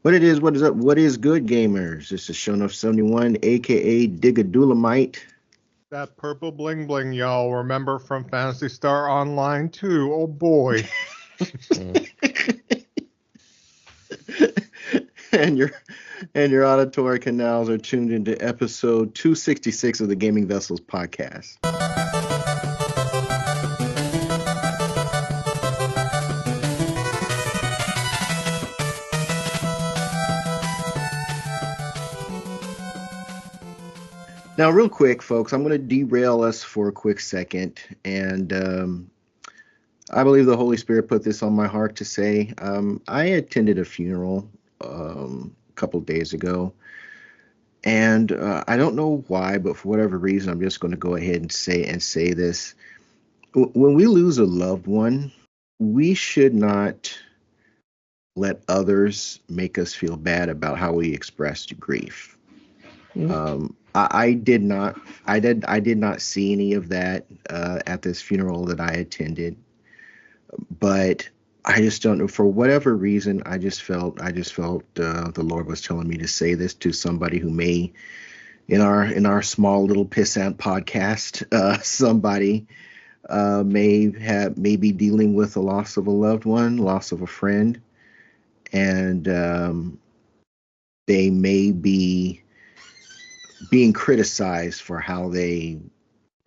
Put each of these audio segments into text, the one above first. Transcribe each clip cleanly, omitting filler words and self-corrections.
What it is, what is up, what is good, gamers? This is Shown Up 71, aka Digadulamite. That purple bling bling, y'all remember from Fantasy Star Online too. Oh boy. and your and your auditory canals are tuned into episode 266 of the Gaming Vessels podcast. Now, real quick, folks, I'm going to derail us for a quick second. And I believe the Holy Spirit put this on my heart to say. I attended a funeral a couple of days ago. And I don't know why, but for whatever reason, I'm just going to go ahead and say this. When we lose a loved one, we should not let others make us feel bad about how we expressed grief. I did not see any of that at this funeral that I attended, but I just don't know, for whatever reason. I just felt the Lord was telling me to say this to somebody who may, in our small little pissant podcast, somebody may be dealing with the loss of a loved one, loss of a friend, and they may be being criticized for how they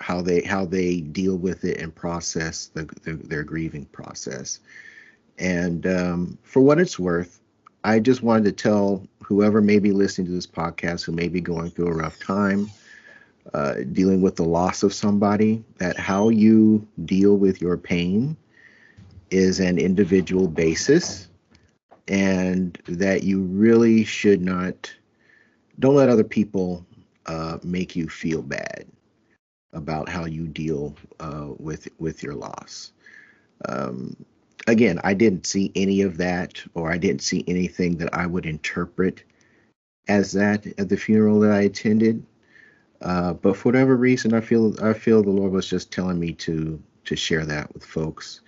deal with it and process their grieving process. And for what it's worth, I just wanted to tell whoever may be listening to this podcast, who may be going through a rough time dealing with the loss of somebody, that how you deal with your pain is an individual basis, and that you really should not, don't let other people make you feel bad about how you deal with your loss. Again, I didn't see any of that, or I didn't see anything that I would interpret as that at the funeral that I attended. But for whatever reason, I feel the Lord was just telling me to share that with folks.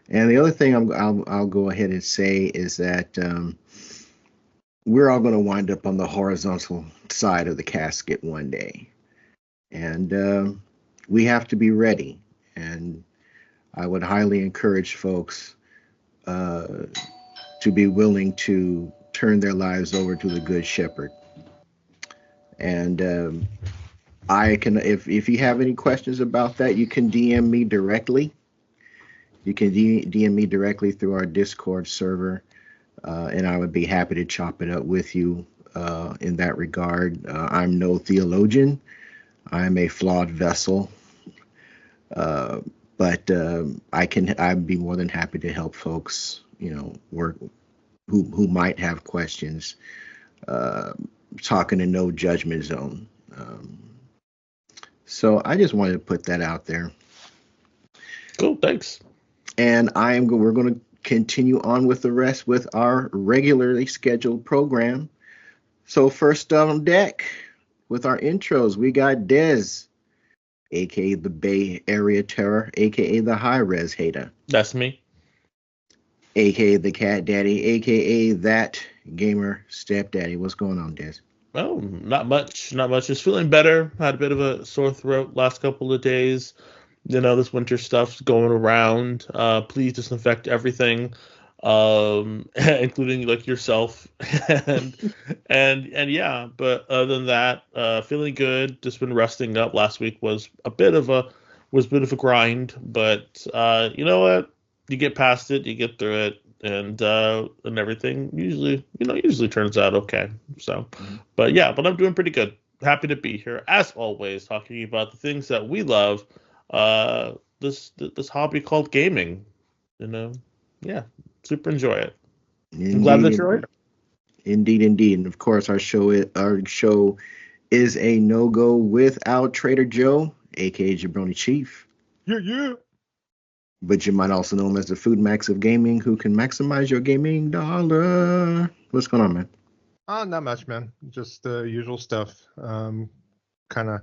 And the other thing I'll go ahead and say is that we're all going to wind up on the horizontal side of the casket one day, and we have to be ready. And I would highly encourage folks to be willing to turn their lives over to the Good Shepherd. And I can, if you have any questions about that, you can DM me directly. You can DM me directly through our Discord server, and I would be happy to chop it up with you in that regard. I'm no theologian. I'm a flawed vessel, but I'd be more than happy to help folks, work who might have questions, talking in no judgment zone. So I just wanted to put that out there. Cool, thanks. And we're going to continue on with the rest with our regularly scheduled program. So first on deck with our intros, we got Dez, aka the Bay Area Terror, aka the High Res Hater. That's me. Aka the Cat Daddy, aka that gamer stepdaddy. What's going on, Dez? Oh, not much. Just feeling better. Had a bit of a sore throat last couple of days. This winter stuff's going around. Please disinfect everything, including like yourself. and yeah. But other than that, feeling good. Just been resting up. Last week was a bit of a grind, but you know what? You get past it. You get through it. And everything usually turns out okay. So, but I'm doing pretty good. Happy to be here as always, talking about the things that we love. This hobby called gaming. Yeah, super enjoy it. Indeed, I'm glad that you're here. Indeed. And of course, our show is a no-go without Trader Joe, aka Jabroni Chief. Yeah. But you might also know him as the Food Max of gaming, who can maximize your gaming dollar. What's going on, man? Not much, man. Just the usual stuff. Kind of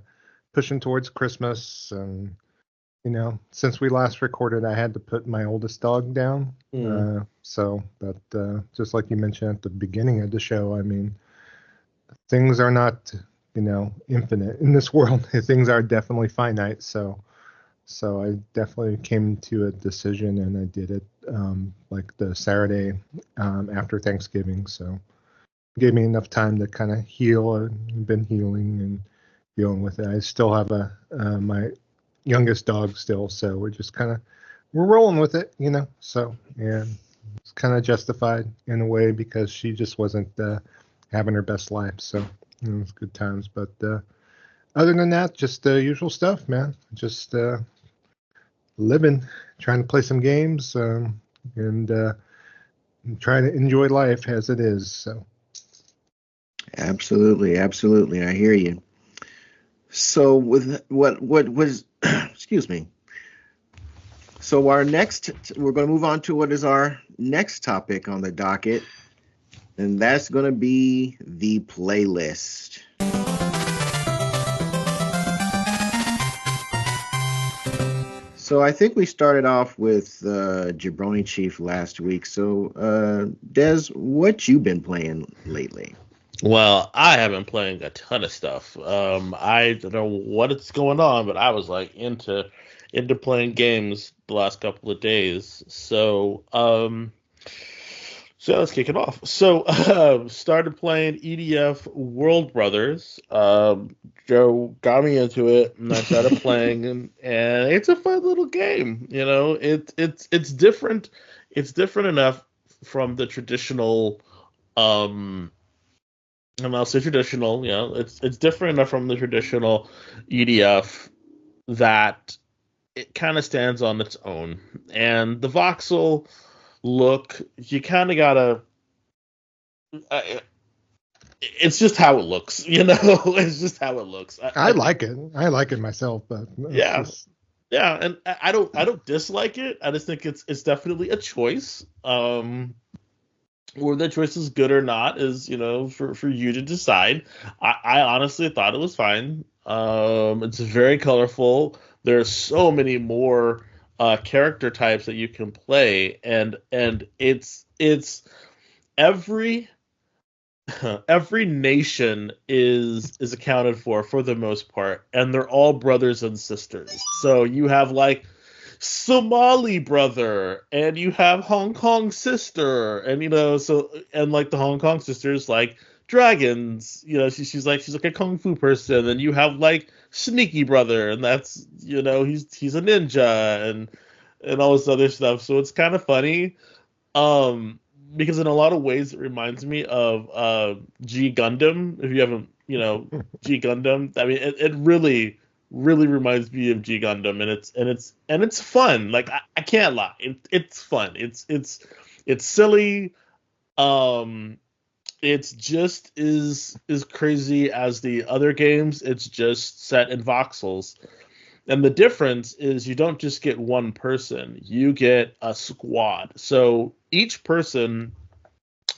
pushing towards Christmas and since we last recorded, I had to put my oldest dog down. But just like you mentioned at the beginning of the show, I mean, things are not, infinite in this world. Things are definitely finite. So I definitely came to a decision, and I did it like the Saturday after Thanksgiving. So it gave me enough time to kind of heal. I've been healing and dealing with it. I still have my youngest dog still, so we're rolling with it, So, and it's kind of justified in a way because she just wasn't having her best life. So it was good times. But other than that, just the usual stuff, man. Just living, trying to play some games, and trying to enjoy life as it is. So. Absolutely, I hear you. So with what was excuse me. So we're going to move on to what is our next topic on the docket, and that's going to be the playlist. So I think we started off with Jabroni Chief last week. So Des, what you been playing lately? Well, I have been playing a ton of stuff. I don't know what's going on, but I was like into playing games the last couple of days. So let's kick it off. So started playing EDF World Brothers. Joe got me into it, and I started playing, and it's a fun little game. It's different. It's different enough from the traditional. And I'll say traditional, it's different enough from the traditional EDF that it kind of stands on its own. And the voxel look, you kind of gotta. It's just how it looks, It's just how it looks. I like it. I like it myself, but yeah, and I don't dislike it. I just think it's definitely a choice. Whether the choice is good or not is, for you to decide. I honestly thought it was fine. It's very colorful. There's so many more character types that you can play, and it's every every nation is accounted for the most part, and they're all brothers and sisters. So you have like Somali brother, and you have Hong Kong sister, and and like the Hong Kong sisters like dragons. She's like a kung fu person, and you have like Sneaky brother, and that's he's a ninja, and all this other stuff. So it's kind of funny, because in a lot of ways it reminds me of G Gundam. If you haven't, G Gundam, I mean it really reminds me of G Gundam, and it's fun. Like I can't lie, it's fun. It's silly. It's just as crazy as the other games. It's just set in voxels, and the difference is you don't just get one person; you get a squad. So each person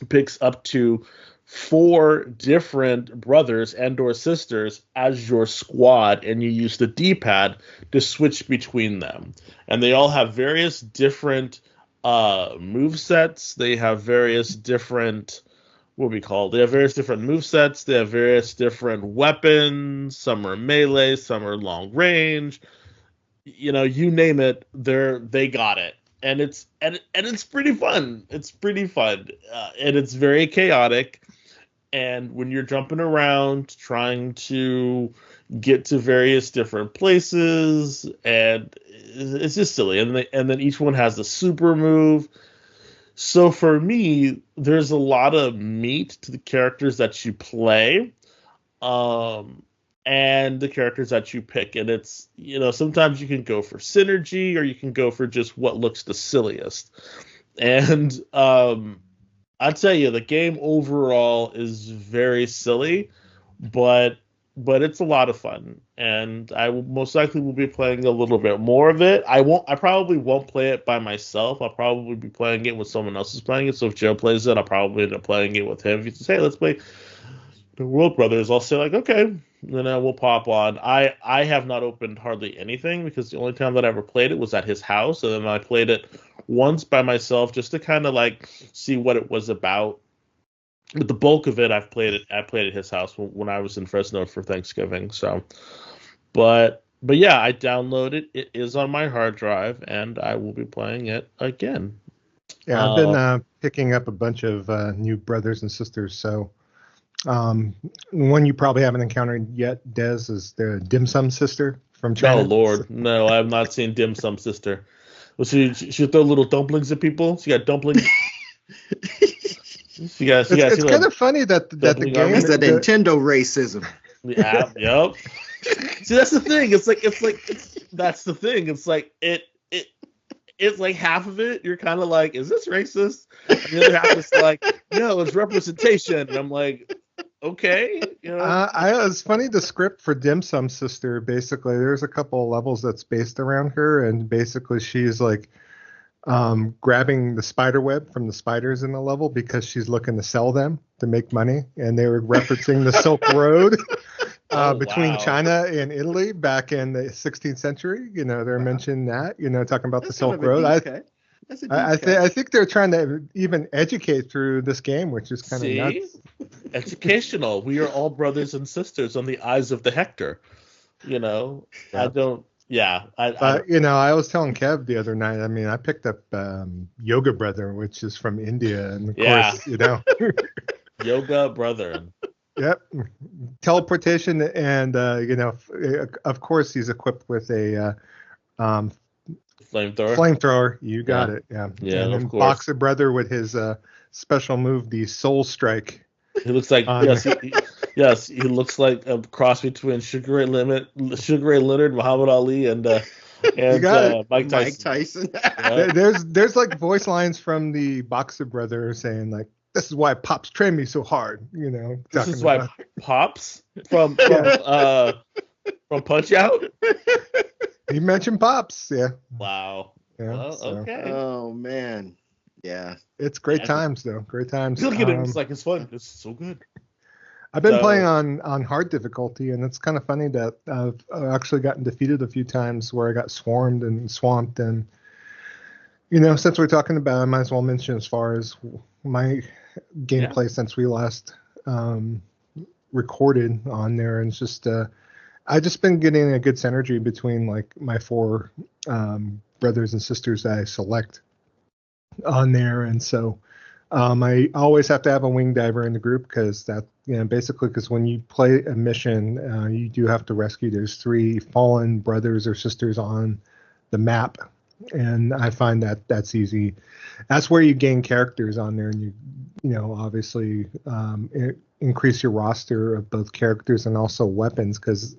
picks up to 4 different brothers and or sisters as your squad, and you use the D-pad to switch between them. And they all have various different move sets. They have various different they have various different move sets. They have various different weapons. Some are melee, some are long range. You name it, they got it. And it's pretty fun. It's pretty fun, and it's very chaotic. And when you're jumping around trying to get to various different places, and it's just silly. And then each one has a super move. So for me, there's a lot of meat to the characters that you play, and the characters that you pick. And it's, sometimes you can go for synergy, or you can go for just what looks the silliest. And I'll tell you, the game overall is very silly, but it's a lot of fun, and I will most likely will be playing a little bit more of it. I probably won't play it by myself. I'll probably be playing it when someone else is playing it. So if Joe plays it, I'll probably end up playing it with him. If he says, "Hey, let's play World Brothers, I'll say like, okay, we'll pop on. I have not opened hardly anything because the only time that I ever played it was at his house, and then I played it once by myself just to kind of like see what it was about. But the bulk of it, I played at his house when I was in Fresno for Thanksgiving. So, but yeah, I downloaded. It is on my hard drive, and I will be playing it again. Yeah, I've been picking up a bunch of new brothers and sisters. So one you probably haven't encountered yet, Des, is the Dim Sum sister from China. Oh Lord, no, I have not seen Dim Sum Sister. Well, she throw little dumplings at people. She got dumplings. It's kind of funny that the game. That's the Nintendo racism. Yeah, yep. See, that's the thing. That's the thing. It's like half of it, you're kind of like, is this racist? And the other half is like, no, it's representation. And I'm like, okay. It's funny, the script for Dim Sum Sister, basically, there's a couple of levels that's based around her, and basically she's like grabbing the spider web from the spiders in the level because she's looking to sell them to make money. And they were referencing the Silk Road. Between China and Italy back in the 16th century, they're mentioning that, talking about the Silk Road. I think they're trying to even educate through this game, which is kind of nuts. Educational. We are all brothers and sisters on the eyes of the Hector. Yeah. I don't. Yeah. I was telling Kev the other night. I mean, I picked up Yoga Brother, which is from India, and of course, Yoga Brother. Yep. Teleportation, and of course he's equipped with a flamethrower. You got it. Yeah. Yeah. And then of course. Boxer Brother with his special move, the Soul Strike. He looks like he looks like a cross between Sugar Ray Leonard, Muhammad Ali, and Mike Tyson. Mike Tyson. Yeah. There's like voice lines from the Boxer Brother saying like, "This is why Pops trained me so hard," This is why Pops from Punch Out. He mentioned Pops, yeah. Wow. Yeah, well, okay. Oh man, yeah. It's great times though. Great times. Look at it. It's like it's fun. It's so good. I've been playing on hard difficulty, and it's kind of funny that I've actually gotten defeated a few times where I got swarmed and swamped. And since we're talking about it, I might as well mention as far as my gameplay since we last recorded on there, and it's just I just been getting a good synergy between like my four brothers and sisters that I select on there, and so I always have to have a wing diver in the group because that basically because when you play a mission you do have to rescue. There's 3 fallen brothers or sisters on the map, and I find that that's easy. That's where you gain characters on there, and you obviously increase your roster of both characters and also weapons because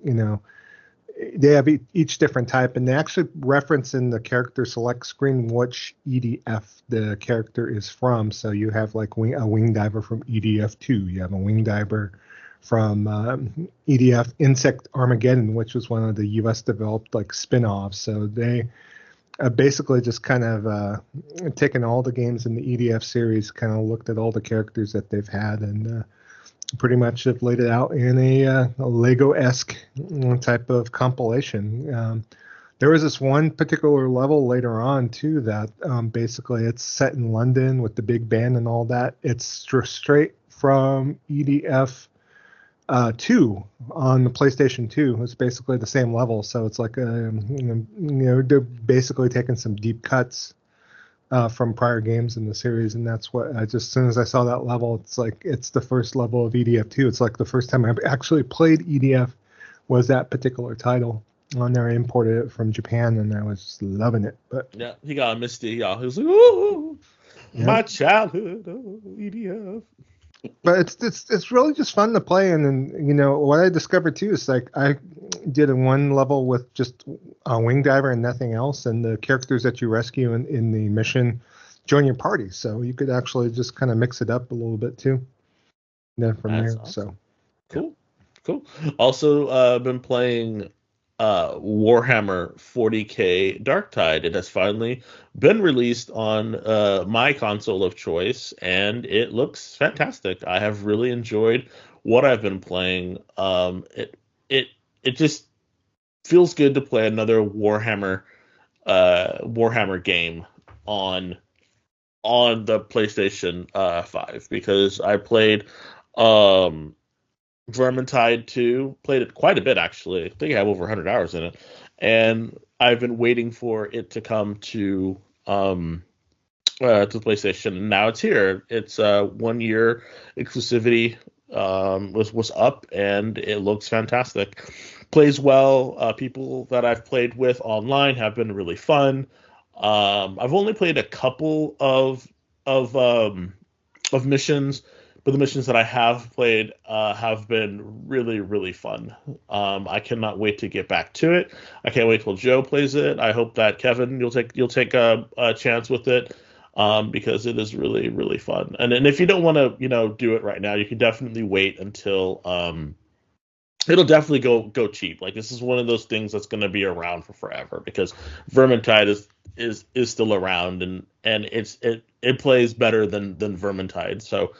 they have each different type, and they actually reference in the character select screen which EDF the character is from. So you have like a wing diver from EDF 2, you have a wing diver from EDF Insect Armageddon, which was one of the US developed like spin-offs. So they basically just kind of taken all the games in the EDF series, kind of looked at all the characters that they've had, and pretty much have laid it out in a Lego-esque type of compilation. There was this one particular level later on too that basically it's set in London with the big band and all that. It's straight from EDF 2 on the PlayStation 2. It's basically the same level, so it's like they're basically taking some deep cuts from prior games in the series, and that's what as soon as I saw that level, it's like it's the first level of EDF 2. It's like the first time I've actually played EDF was that particular title. On there, I imported it from Japan, and I was just loving it. But yeah, he got a misty. He was like, "Ooh, my childhood, EDF." But it's really just fun to play, and then what I discovered too is like I did one level with just a wing diver and nothing else, and the characters that you rescue in the mission join your party, so you could actually just kind of mix it up a little bit too. And then from there, awesome. So cool. Also, been playing Warhammer 40K Darktide. It has finally been released on my console of choice, and it looks fantastic. I have really enjoyed what I've been playing. It it just feels good to play another Warhammer game on the PlayStation 5, because I played um Vermintide 2, played it quite a bit actually. I think I have over 100 hours in it, and I've been waiting for it to come to PlayStation, and now it's here. It's 1 year exclusivity was up, and it looks fantastic. Plays well. People that I've played with online have been really fun. I've only played a couple of um, of missions, but the missions that I have played have been really, really fun. I cannot wait to get back to it. I can't wait till Joe plays it. I hope that Kevin, you'll take a chance with it, because it is really, really fun. And if you don't want to, do it right now, you can definitely wait until it'll definitely go cheap. Like, this is one of those things that's going to be around for forever, because Vermintide is still around, and it plays better than Vermintide. So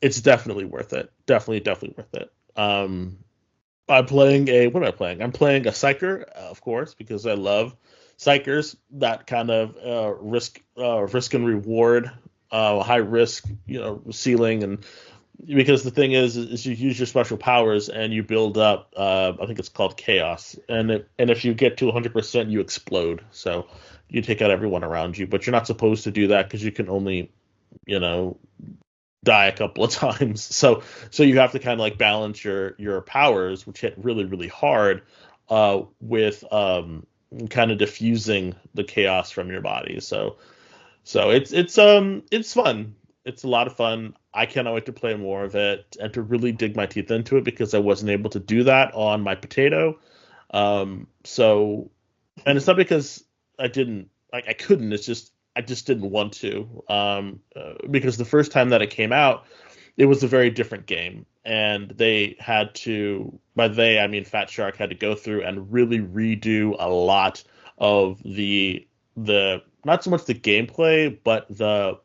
it's definitely worth it. Definitely worth it. I'm playing what am I playing? I'm playing a Psyker, of course, because I love Psychers. That kind of risk and reward, high risk, ceiling, and because the thing is you use your special powers and you build up. I think it's called chaos, and if you get to 100%, you explode. So you take out everyone around you, but you're not supposed to do that, because you can only, die a couple of times. So you have to kind of like balance your powers, which hit really, really hard, with kind of diffusing the chaos from your body. So it's fun. It's a lot of fun. I cannot wait to play more of it and to really dig my teeth into it, because I wasn't able to do that on my potato. So, and it's not because I didn't, like, I couldn't. It's just I just didn't want to, because the first time that it came out, it was a very different game, and they had to, by they I mean Fat Shark, had to go through and really redo a lot of the not so much the gameplay, but the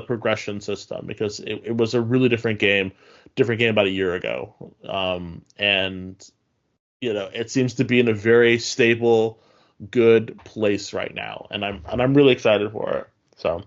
progression system, because it was a really different game about a year ago. And it seems to be in a very stable, good place right now, and I'm really excited for it. So,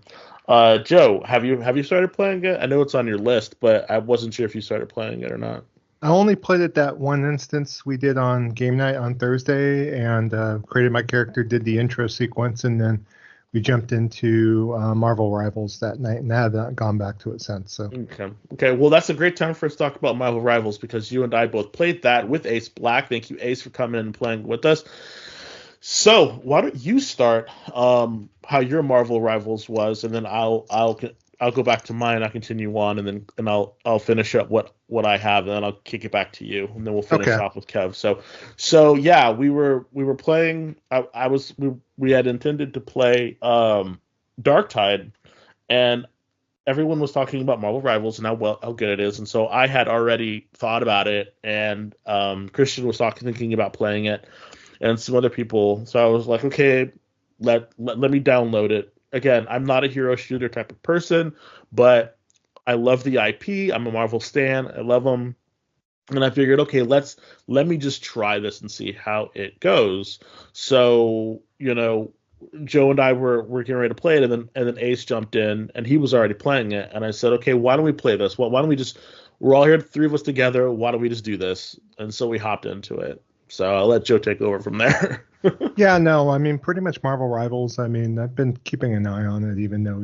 Joe, have you started playing it? I know it's on your list, but I wasn't sure if you started playing it or not. I only played it that one instance we did on game night on Thursday, and created my character, did the intro sequence, and then we jumped into Marvel Rivals that night, and I have not gone back to it since. So okay. Well, that's a great time for us to talk about Marvel Rivals, because you and I both played that with Ace Black. Thank you, Ace, for coming in and playing with us. So why don't you start how your Marvel Rivals was, and then I'll go back to mine. I'll continue on, and I'll finish up what I have, and then I'll kick it back to you, and then we'll finish off with Kev. So yeah, we were playing. We had intended to play Darktide, and everyone was talking about Marvel Rivals and how good it is, and so I had already thought about it, and Christian was thinking about playing it, and some other people. So I was like, okay, let me download it. Again, I'm not a hero shooter type of person, but I love the IP. I'm a Marvel stan. I love them. And I figured, okay, let me just try this and see how it goes. So, Joe and I were getting ready to play it, and then Ace jumped in, and he was already playing it. And I said, okay, why don't we play this? Well, why don't we just, we're all here, the three of us together. Why don't we just do this? And so we hopped into it. So I'll let Joe take over from there. Yeah, no, I mean, pretty much Marvel Rivals. I mean, I've been keeping an eye on it, even though,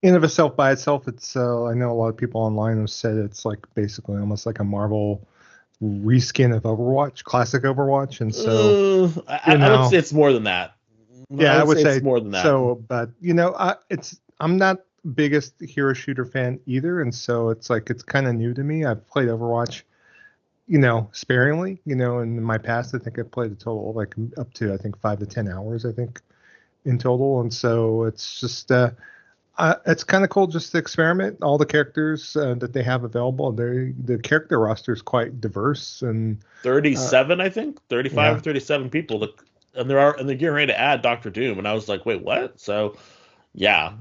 in of itself, by itself, it's, I know a lot of people online have said it's like basically almost like a Marvel reskin of Overwatch, classic Overwatch. And so, I would say it's more than that. Yeah, I would say it's more than that. So, but, I'm not biggest hero shooter fan either. And so it's like, it's kind of new to me. I've played Overwatch, sparingly, in my past. I think I've played a total like up to, I think, 5 to 10 hours, I think, in total. And so it's just, It's kind of cool just to experiment all the characters that they have available. The character roster is quite diverse, and 37, I think, 35 yeah, or 37 people. And they're getting ready to add Doctor Doom, and I was like, wait, what? So, yeah,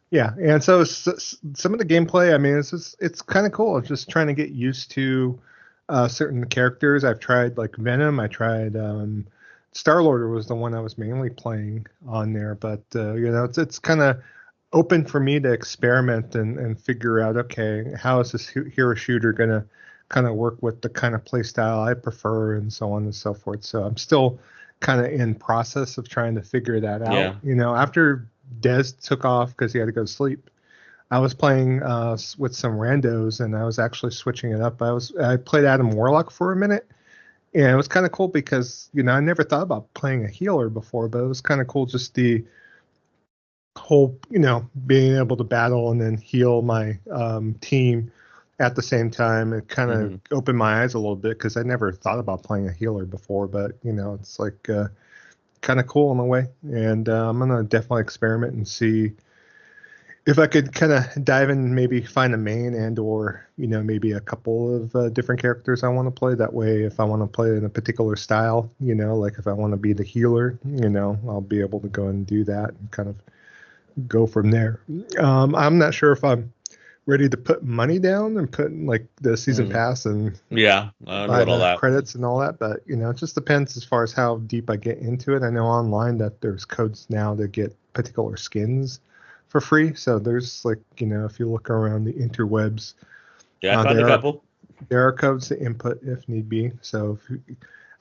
yeah, and so some of the gameplay. I mean, it's kind of cool. It's just trying to get used to certain characters. I've tried like Venom. I tried Star Lord was the one I was mainly playing on there, but it's kind of open for me to experiment and figure out, okay, how is this hero shooter gonna kind of work with the kind of play style I prefer and so on and so forth. So I'm still kind of in process of trying to figure that out. yeah, After Des took off because he had to go to sleep, I was playing with some randos and I was actually switching it up. I played Adam Warlock for a minute. And it was kind of cool because, I never thought about playing a healer before, but it was kind of cool just the whole, being able to battle and then heal my team at the same time. It kind of hmm opened my eyes a little bit because I never thought about playing a healer before, but, it's like kind of cool in a way. And I'm going to definitely experiment and see if I could kind of dive in and maybe find a main and or maybe a couple of different characters I want to play. That way, if I want to play in a particular style, like if I want to be the healer, I'll be able to go and do that and kind of go from there. I'm not sure if I'm ready to put money down and put like the season mm, pass and yeah, I don't know buy about all the that. credits and all that, but it just depends as far as how deep I get into it. I know online that there's codes now to get particular skins for free. So there's like, if you look around the interwebs, Yeah, I found a there are couple. codes to input if need be. So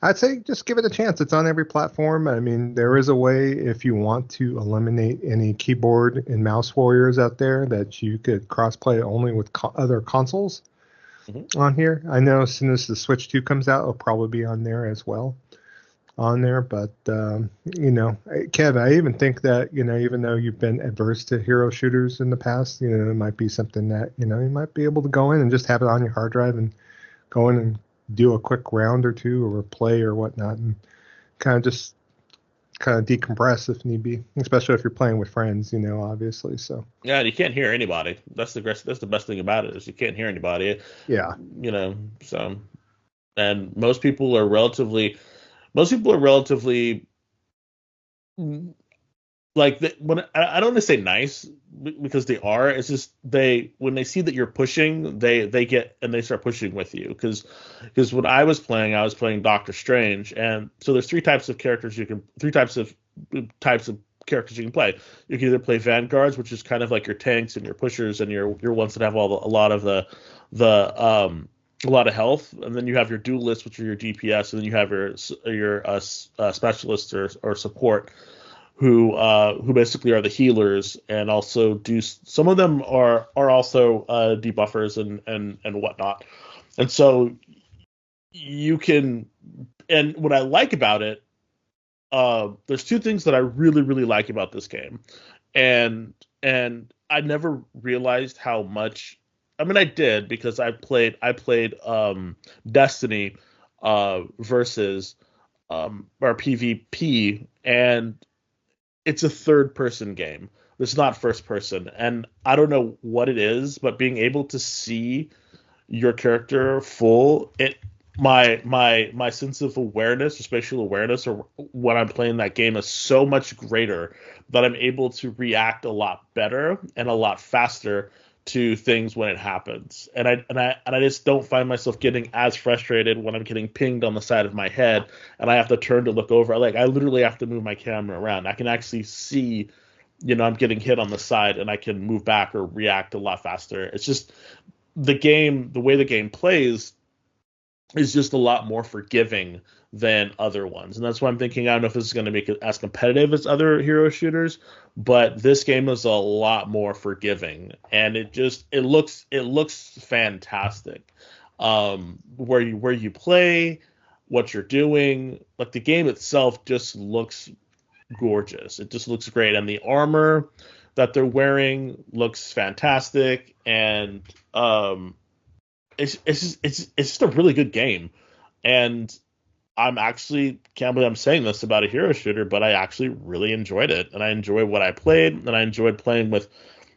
I'd say just give it a chance. It's on every platform. I mean, there is a way if you want to eliminate any keyboard and mouse warriors out there that you could crossplay only with other consoles hmm on here. I know as soon as the Switch 2 comes out, it'll probably be on there as well. On there, but Kev, I even think that even though you've been adverse to hero shooters in the past, it might be something that you might be able to go in and just have it on your hard drive and go in and do a quick round or two or a play or whatnot, and just kind of decompress if need be, especially if you're playing with friends, obviously. So Yeah, and you can't hear anybody. That's the best thing about it is you can't hear anybody. yeah, So and most people are relatively like when I don't want to say nice because they are. It's just they when they see that you're pushing, they get and they start pushing with you because when I was playing Doctor Strange, and so there's three types of characters you can play. You can either play vanguards, which is kind of like your tanks and your pushers and your ones that have a lot of a lot of health, and then you have your duelists, which are your DPS, and then you have your specialists or support who basically are the healers and also do some of them are also debuffers and whatnot. And so you can and what I like about it, there's two things that I really really like about this game, and I never realized how much. I mean, I did because I played Destiny versus or PvP, and it's a third person game. It's not first person. And I don't know what it is, but being able to see your character full, it my sense of awareness or spatial awareness or when I'm playing that game is so much greater that I'm able to react a lot better and a lot faster to things when it happens. And I just don't find myself getting as frustrated when I'm getting pinged on the side of my head and I have to turn to look over. Like I literally have to move my camera around. I can actually see, I'm getting hit on the side and I can move back or react a lot faster. It's just the way the game plays is just a lot more forgiving than other ones. And that's why I'm thinking I don't know if this is going to make it as competitive as other hero shooters, but this game is a lot more forgiving and it looks fantastic. Where you play, what you're doing, like the game itself just looks gorgeous. It just looks great and the armor that they're wearing looks fantastic and it's just a really good game, and I'm actually can't believe I'm saying this about a hero shooter, but I actually really enjoyed it, and I enjoyed what I played, and I enjoyed playing with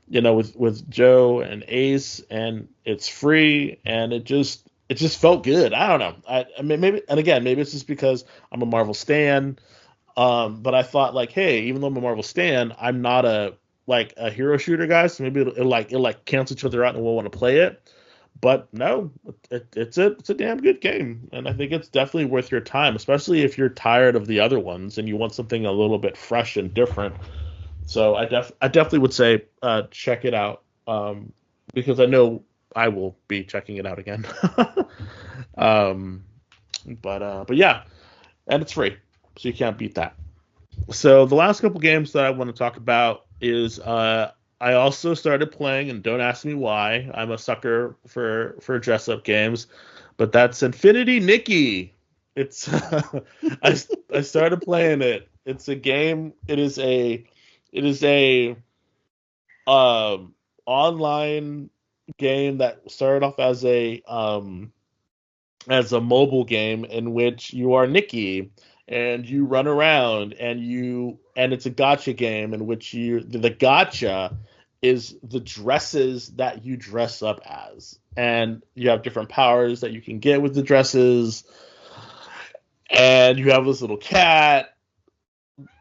with Joe and Ace, and it's free, and it just felt good. I don't know. I mean, maybe, and again, maybe it's just because I'm a Marvel stan. But I thought like, hey, even though I'm a Marvel stan, I'm not a hero shooter guy, so maybe it'll cancel each other out and we'll want to play it. But no, it's a damn good game, and I think it's definitely worth your time, especially if you're tired of the other ones and you want something a little bit fresh and different. So I definitely would say check it out, because I know I will be checking it out again. um, but yeah, and it's free, so you can't beat that. So the last couple games that I want to talk about is I also started playing, and don't ask me why. I'm a sucker for dress up games, but that's Infinity Nikki. It's I started playing it. It's a game. It is a um online game that started off as a mobile game in which you are Nikki and you run around, and it's a gotcha game in which the gotcha is the dresses that you dress up as, and you have different powers that you can get with the dresses, and you have this little cat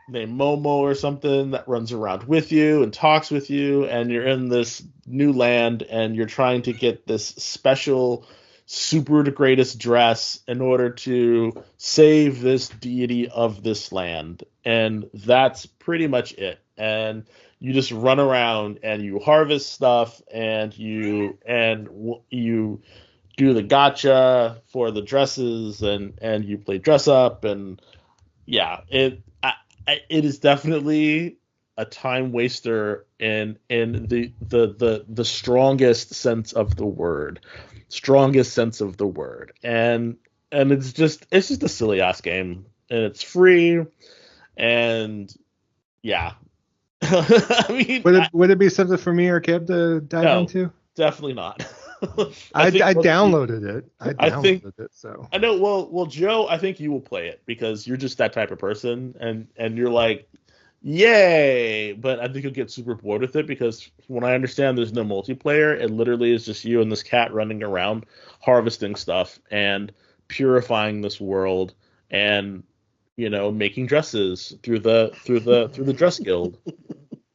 named Momo or something that runs around with you and talks with you, and you're in this new land and you're trying to get this special super the greatest dress in order to save this deity of this land. And that's pretty much it. And you just run around and you harvest stuff, and you do the gotcha for the dresses, and you play dress up, and yeah, it is definitely a time waster in the strongest sense of the word, and it's just a silly ass game, and it's free, and yeah. I mean, Would it be something for me or Kev to dive no, into? definitely not. I think downloaded it. I think So I know. Well, Joe, I think you will play it because you're just that type of person, and you're like, yay! But I think you'll get super bored with it because, when I understand, there's no multiplayer. It literally is just you and this cat running around, harvesting stuff and purifying this world, and making dresses through the dress guild.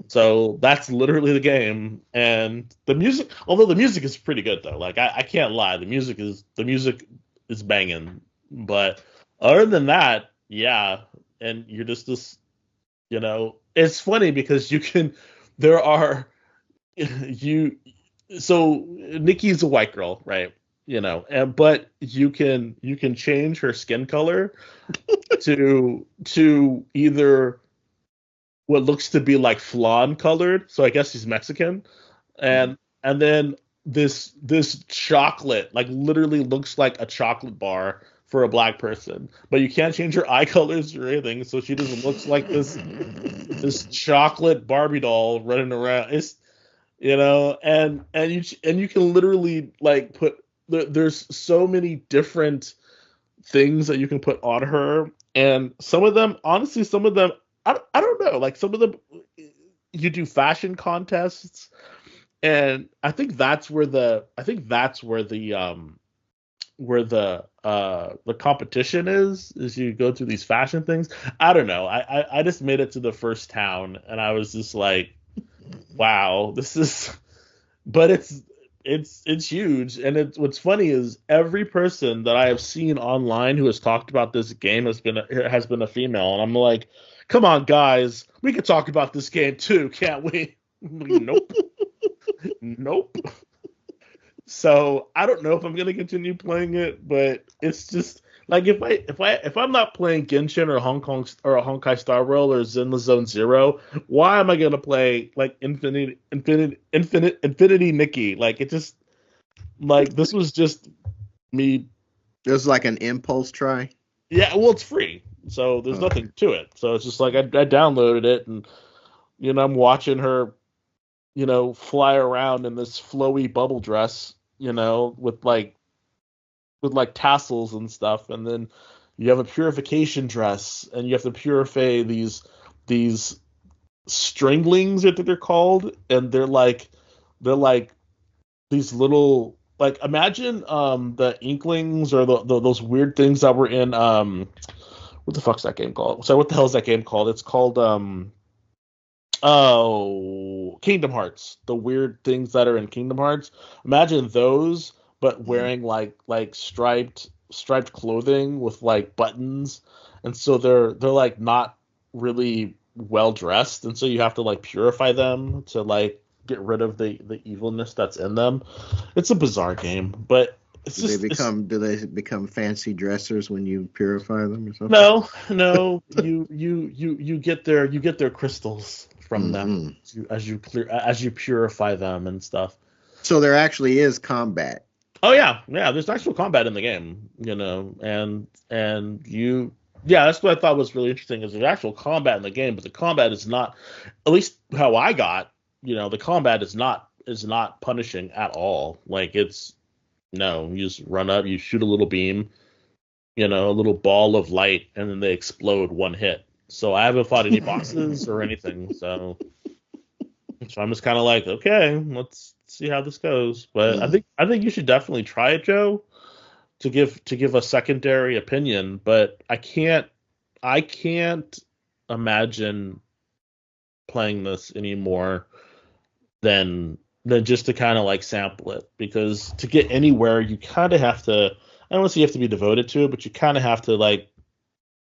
So that's literally the game, and the music. Although the music is pretty good though, like I can't lie, the music is banging. But other than that, yeah, and you're just this. It's funny because there are you. So Nikki's a white girl, right? But you can change her skin color to either what looks to be like flan colored. So I guess he's Mexican, and then this chocolate like literally looks like a chocolate bar for a black person, but you can't change her eye colors or anything, so she doesn't look like this chocolate Barbie doll running around. It's and you can literally like there's so many different things that you can put on her, and some of them, honestly, I don't know, like some of them you do fashion contests, and I think that's where the competition is you go through these fashion things. I don't know. I just made it to the first town, and I was just like, wow, this is. But it's huge, and what's funny is every person that I have seen online who has talked about this game has been a female, and I'm like, come on, guys, we can talk about this game too, can't we? Nope, nope. So I don't know if I'm gonna continue playing it, but it's just like if I'm not playing Genshin or Hong Kong or Honkai Star Rail or Zenless Zone Zero, why am I gonna play like Infinity Nikki? Like it just like this was just me. It was like an impulse try. Yeah, well, it's free, so there's nothing to it. So it's just like I downloaded it, and I'm watching her, fly around in this flowy bubble dress, with like tassels and stuff, and then you have a purification dress, and you have to purify these stringlings, I think they're called, and they're like these little, like, imagine the inklings, or those weird things that were in what the fuck's that game called? So what the hell is that game called? It's called Kingdom Hearts. The weird things that are in Kingdom Hearts. Imagine those, but wearing like striped clothing with like buttons, and so they're like not really well dressed, and so you have to like purify them to like get rid of the evilness that's in them. It's a bizarre game, but it's Do just they become fancy dressers when you purify them or something? no. You get their crystals from them as you purify them and stuff. So there actually is combat. Oh yeah. There's actual combat in the game, and you. Yeah, that's what I thought was really interesting, is there's actual combat in the game, but the combat is not, at least how I got, the combat is not punishing at all. Like, it's, no, you just run up, you shoot a little beam, a little ball of light, and then they explode one hit. So I haven't fought any bosses or anything, so I'm just kind of like, okay, let's see how this goes. But I think you should definitely try it, Joe, to give a secondary opinion. But I can't imagine playing this anymore than just to kind of like sample it, because to get anywhere you kind of have to, I don't want to say you have to be devoted to it, but you kind of have to like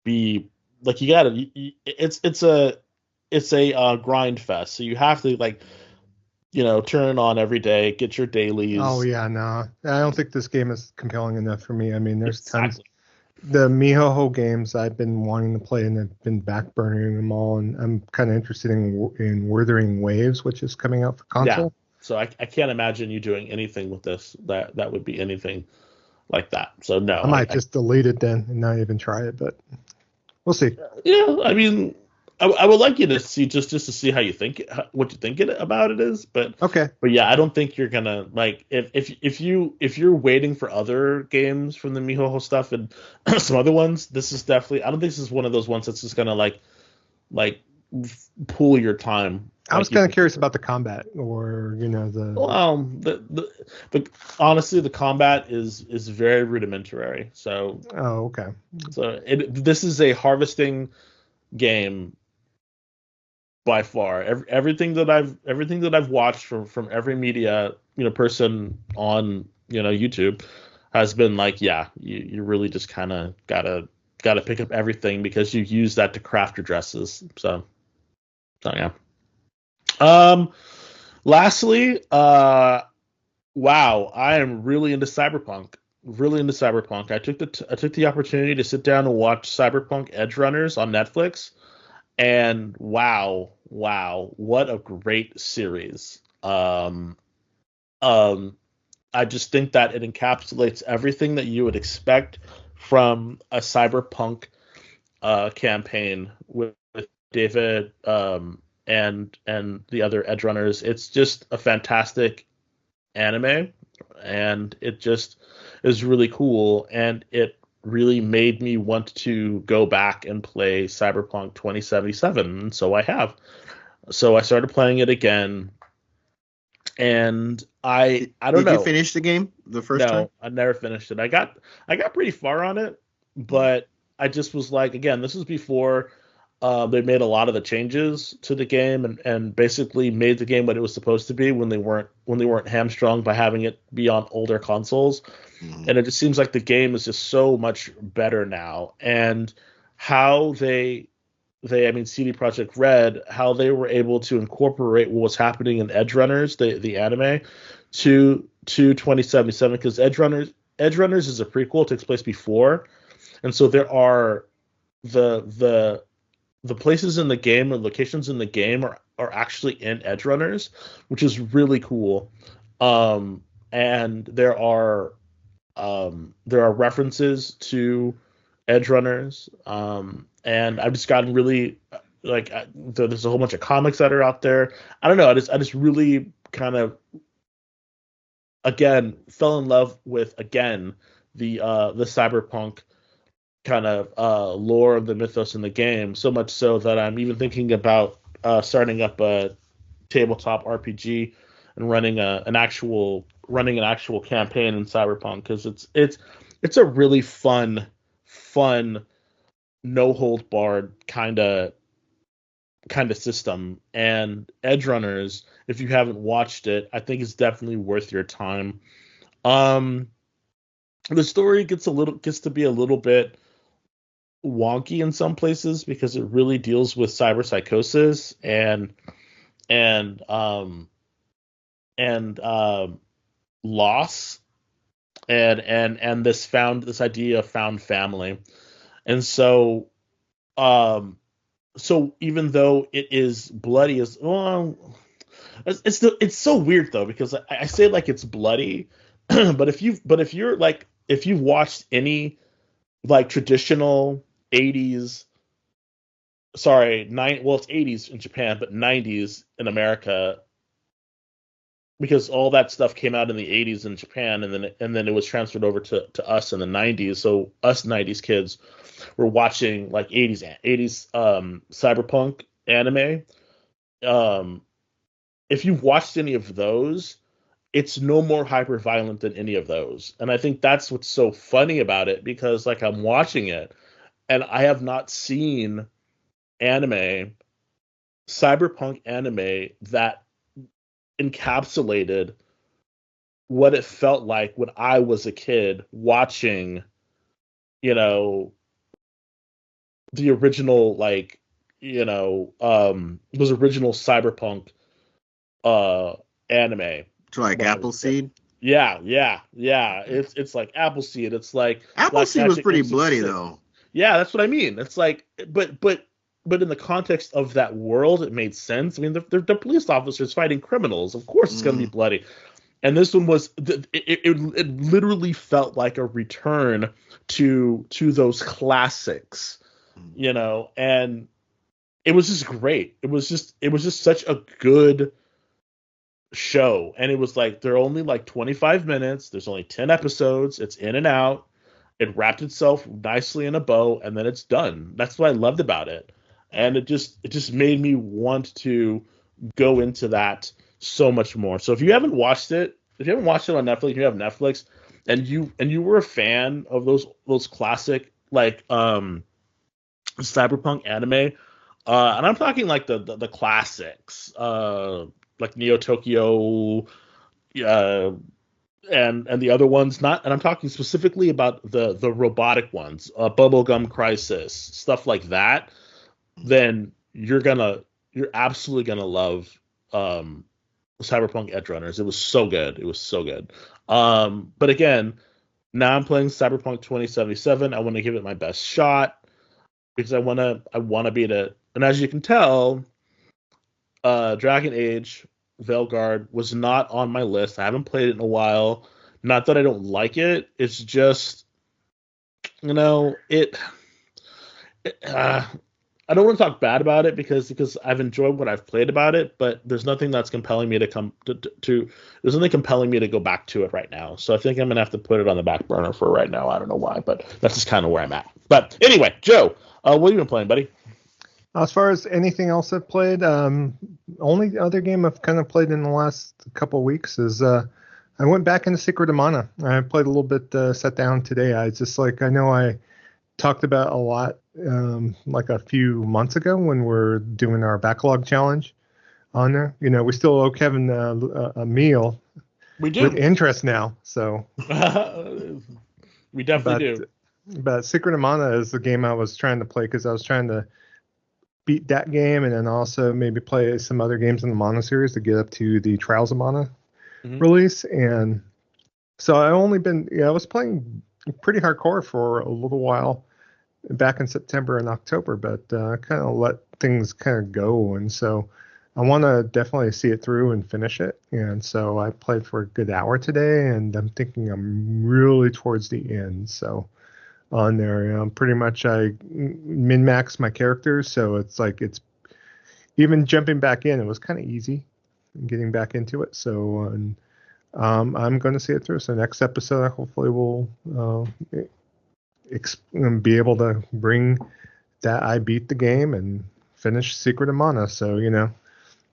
be like, you gotta, it's a grind fest, so you have to like, turn it on every day, get your dailies. Oh yeah, no, I don't think this game is compelling enough for me. I mean, there's Exactly. tons. The Mihoho games I've been wanting to play, and I've been backburnering them all, and I'm kind of interested in Wuthering Waves, which is coming out for console. Yeah. So I can't imagine you doing anything with this that would be anything like that. So no. I might just delete it then and not even try it, but we'll see. Yeah, I mean, I would like you to see just to see how you think, what you think about it is, but okay. But yeah, I don't think you're gonna like, if you're waiting for other games from the Mihoho stuff and some other ones. This is definitely, I don't think this is one of those ones that's just gonna like pull your time. I was kind of curious about the combat, or the honestly, the combat is very rudimentary. So okay. So this is a harvesting game by far. Everything that I've watched from every media person on YouTube has been like, yeah, you really just kind of gotta pick up everything, because you use that to craft your dresses. So yeah. Lastly, wow, I am really into Cyberpunk. Really into Cyberpunk. I took the opportunity to sit down and watch Cyberpunk Edge Runners on Netflix, and wow, what a great series. I just think that it encapsulates everything that you would expect from a Cyberpunk campaign with David and the other Edge Runners. It's just a fantastic anime, and it just is really cool, and it really made me want to go back and play Cyberpunk 2077, and so I have. So I started playing it again, and I don't know. Did you finish the game the first time? No, I never finished it. I got pretty far on it, but I just was like, again, this was before they made a lot of the changes to the game, and basically made the game what it was supposed to be when they weren't hamstrung by having it be on older consoles. And it just seems like the game is just so much better now, and how I mean, CD Projekt Red, how they were able to incorporate what was happening in Edge Runners, the anime, to 2077, because Edge Runners is a prequel, it takes place before, and so there are the places in the game, or locations in the game, are actually in Edge Runners, which is really cool. And there are references to Edge Runners, and I've just gotten really like, there's a whole bunch of comics that are out there. I don't know. I just really kind of again fell in love with the Cyberpunk kind of lore of the mythos in the game. So much so that I'm even thinking about starting up a tabletop RPG and running an actual campaign in Cyberpunk, because it's a really fun no hold barred kind of system. And Edge Runners, if you haven't watched it, I think it's definitely worth your time. Um, the story gets to be a little bit wonky in some places because it really deals with cyberpsychosis and and loss and this idea of found family. And so even though it is bloody as well, it's so weird though, because I say like it's bloody, but if you've watched any like traditional 80s, sorry, it's 80s in Japan, but 90s in America, because all that stuff came out in the 80s in Japan, and then it was transferred over to us in the 90s. So us 90s kids were watching like 80s cyberpunk anime. Um, if you've watched any of those, it's no more hyper violent than any of those. And I think that's what's so funny about it, because like I'm watching it and I have not seen anime, cyberpunk anime, that encapsulated what it felt like when I was a kid watching, you know, the original, like, those original cyberpunk uh anime. So like When I was a kid. Appleseed. Yeah. It's like Appleseed. It's like Black Appleseed was Magic pretty bloody M66. though. Yeah, that's what I mean. It's like, but in the context of that world, it made sense. I mean, they're police officers fighting criminals. Of course, it's going to be Mm. bloody. And this one was it literally felt like a return to those classics, and it was just great. It was just such a good show. And it was like they're only like 25 minutes. There's only 10 episodes. It's in and out. It wrapped itself nicely in a bow, and then it's done. That's what I loved about it. And it just made me want to go into that so much more. So if you haven't watched it on Netflix, you have Netflix, and you were a fan of those classic like cyberpunk anime, and I'm talking like the classics, like Neo Tokyo, uh, and the other ones, not, and I'm talking specifically about the robotic ones, Bubblegum Crisis, stuff like that. Then you're absolutely gonna love um Cyberpunk Edge Runners. It was so good. It was so good. But again, now I'm playing Cyberpunk 2077. I want to give it my best shot because I wanna beat it. And as you can tell, Dragon Age Veilguard was not on my list. I haven't played it in a while. Not that I don't like it. It's just, it I don't want to talk bad about it because I've enjoyed what I've played about it, but there's nothing that's compelling me to come to there's nothing compelling me to go back to it right now. So I think I'm gonna have to put it on the back burner for right now. I don't know why, but that's just kind of where I'm at. But anyway, Joe, what have you been playing, buddy? As far as anything else I've played, only other game I've kind of played in the last couple of weeks is I went back into Secret of Mana. I played a little bit, sat down today. I know I talked about a lot like a few months ago when we're doing our backlog challenge on there. We still owe Kevin a meal We with do. interest now. So, We definitely but, do. but Secret of Mana is the game I was trying to play because I was trying to beat that game and then also maybe play some other games in the Mana series to get up to the Trials of Mana release. And so I was playing pretty hardcore for a little while back in September and October, but kind of let things kind of go. And so I want to definitely see it through and finish it. And so I played for a good hour today, and I'm thinking I'm really towards the end. So on there, pretty much I min-max my characters. So it's even jumping back in, it was kind of easy getting back into it. So I'm going to see it through. So next episode, hopefully we'll be able to bring that I beat the game and finished Secret of Mana. So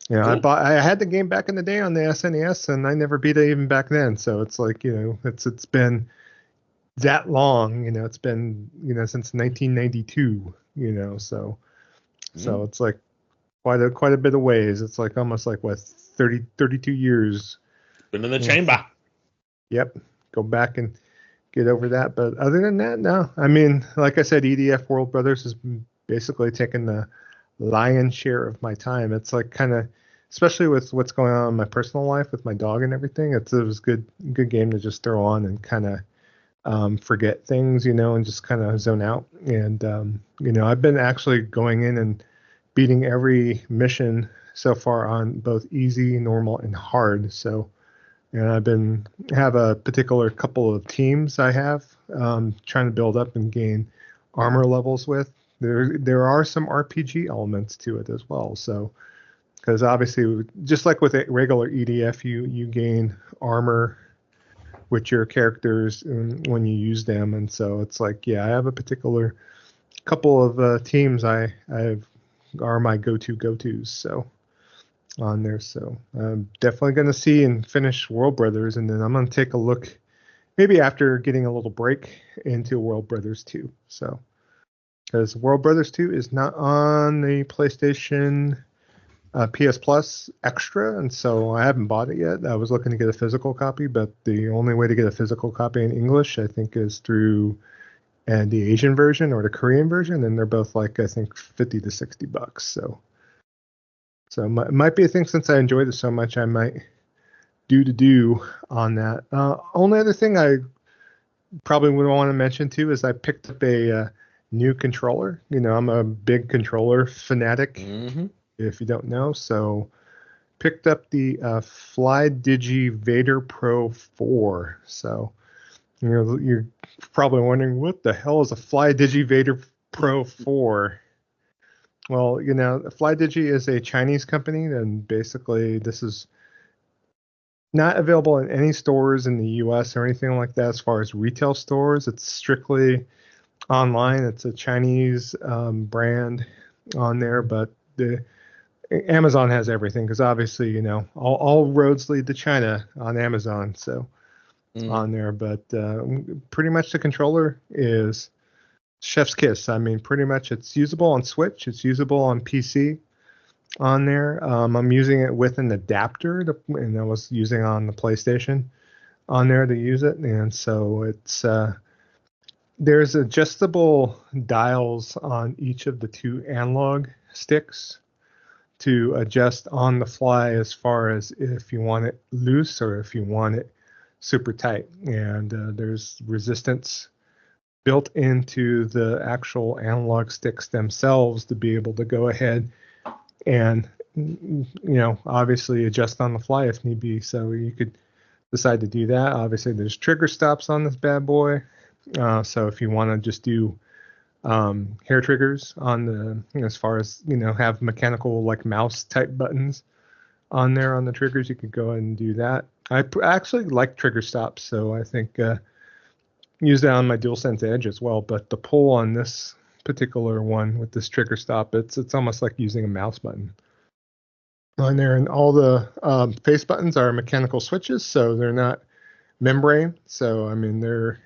Cool. I had the game back in the day on the SNES, and I never beat it even back then. So it's like it's been that long. It's been since 1992. So it's like quite a bit of ways. It's like almost like what 32 years. Been in the chamber. Yep, go back and get over that. But other than that, no. I mean, like I said, EDF World Brothers has basically taken the lion's share of my time. It's like kind of, especially with what's going on in my personal life with my dog and everything. It was good game to just throw on and kind of forget things, and just kind of zone out. And I've been actually going in and beating every mission so far on both easy, normal, and hard. So. And have a particular couple of teams I have trying to build up and gain armor levels with. There are some RPG elements to it as well. So, because obviously, just like with a regular EDF, you gain armor with your characters when you use them, and so it's like, I have a particular couple of teams are my go-tos. So. On there, so I'm definitely going to see and finish World Brothers, and then I'm going to take a look maybe after getting a little break into World Brothers 2. So because World Brothers 2 is not on the PlayStation PS Plus Extra, and so I haven't bought it yet. I was looking to get a physical copy, but the only way to get a physical copy in English, I think, is through the Asian version or the Korean version, and they're both like, I think, $50 to $60. So it might be a thing, since I enjoyed it so much, I might do on that. Only other thing I probably would want to mention too is I picked up a new controller. I'm a big controller fanatic, if you don't know. So picked up the FlyDigi Vader Pro 4. So you're probably wondering, what the hell is a FlyDigi Vader Pro 4? Well, FlyDigi is a Chinese company, and basically this is not available in any stores in the U.S. or anything like that as far as retail stores. It's strictly online. It's a Chinese brand on there, but Amazon has everything, because obviously, all roads lead to China on Amazon, so it's on there. But pretty much the controller is chef's kiss. I mean, pretty much it's usable on Switch. It's usable on PC on there. I'm using it with an adapter, and I was using on the PlayStation on there to use it. And so it's there's adjustable dials on each of the two analog sticks to adjust on the fly as far as if you want it loose or if you want it super tight. And there's resistance built into the actual analog sticks themselves to be able to go ahead and obviously adjust on the fly if need be. So you could decide to do that. Obviously there's trigger stops on this bad boy, so if you want to just do hair triggers on the as far as have mechanical like mouse type buttons on there on the triggers, you could go ahead and do that. I actually like trigger stops, so I think use that on my DualSense Edge as well. But the pull on this particular one with this trigger stop, it's almost like using a mouse button on there. And all the face buttons are mechanical switches, so they're not membrane. So I mean, they're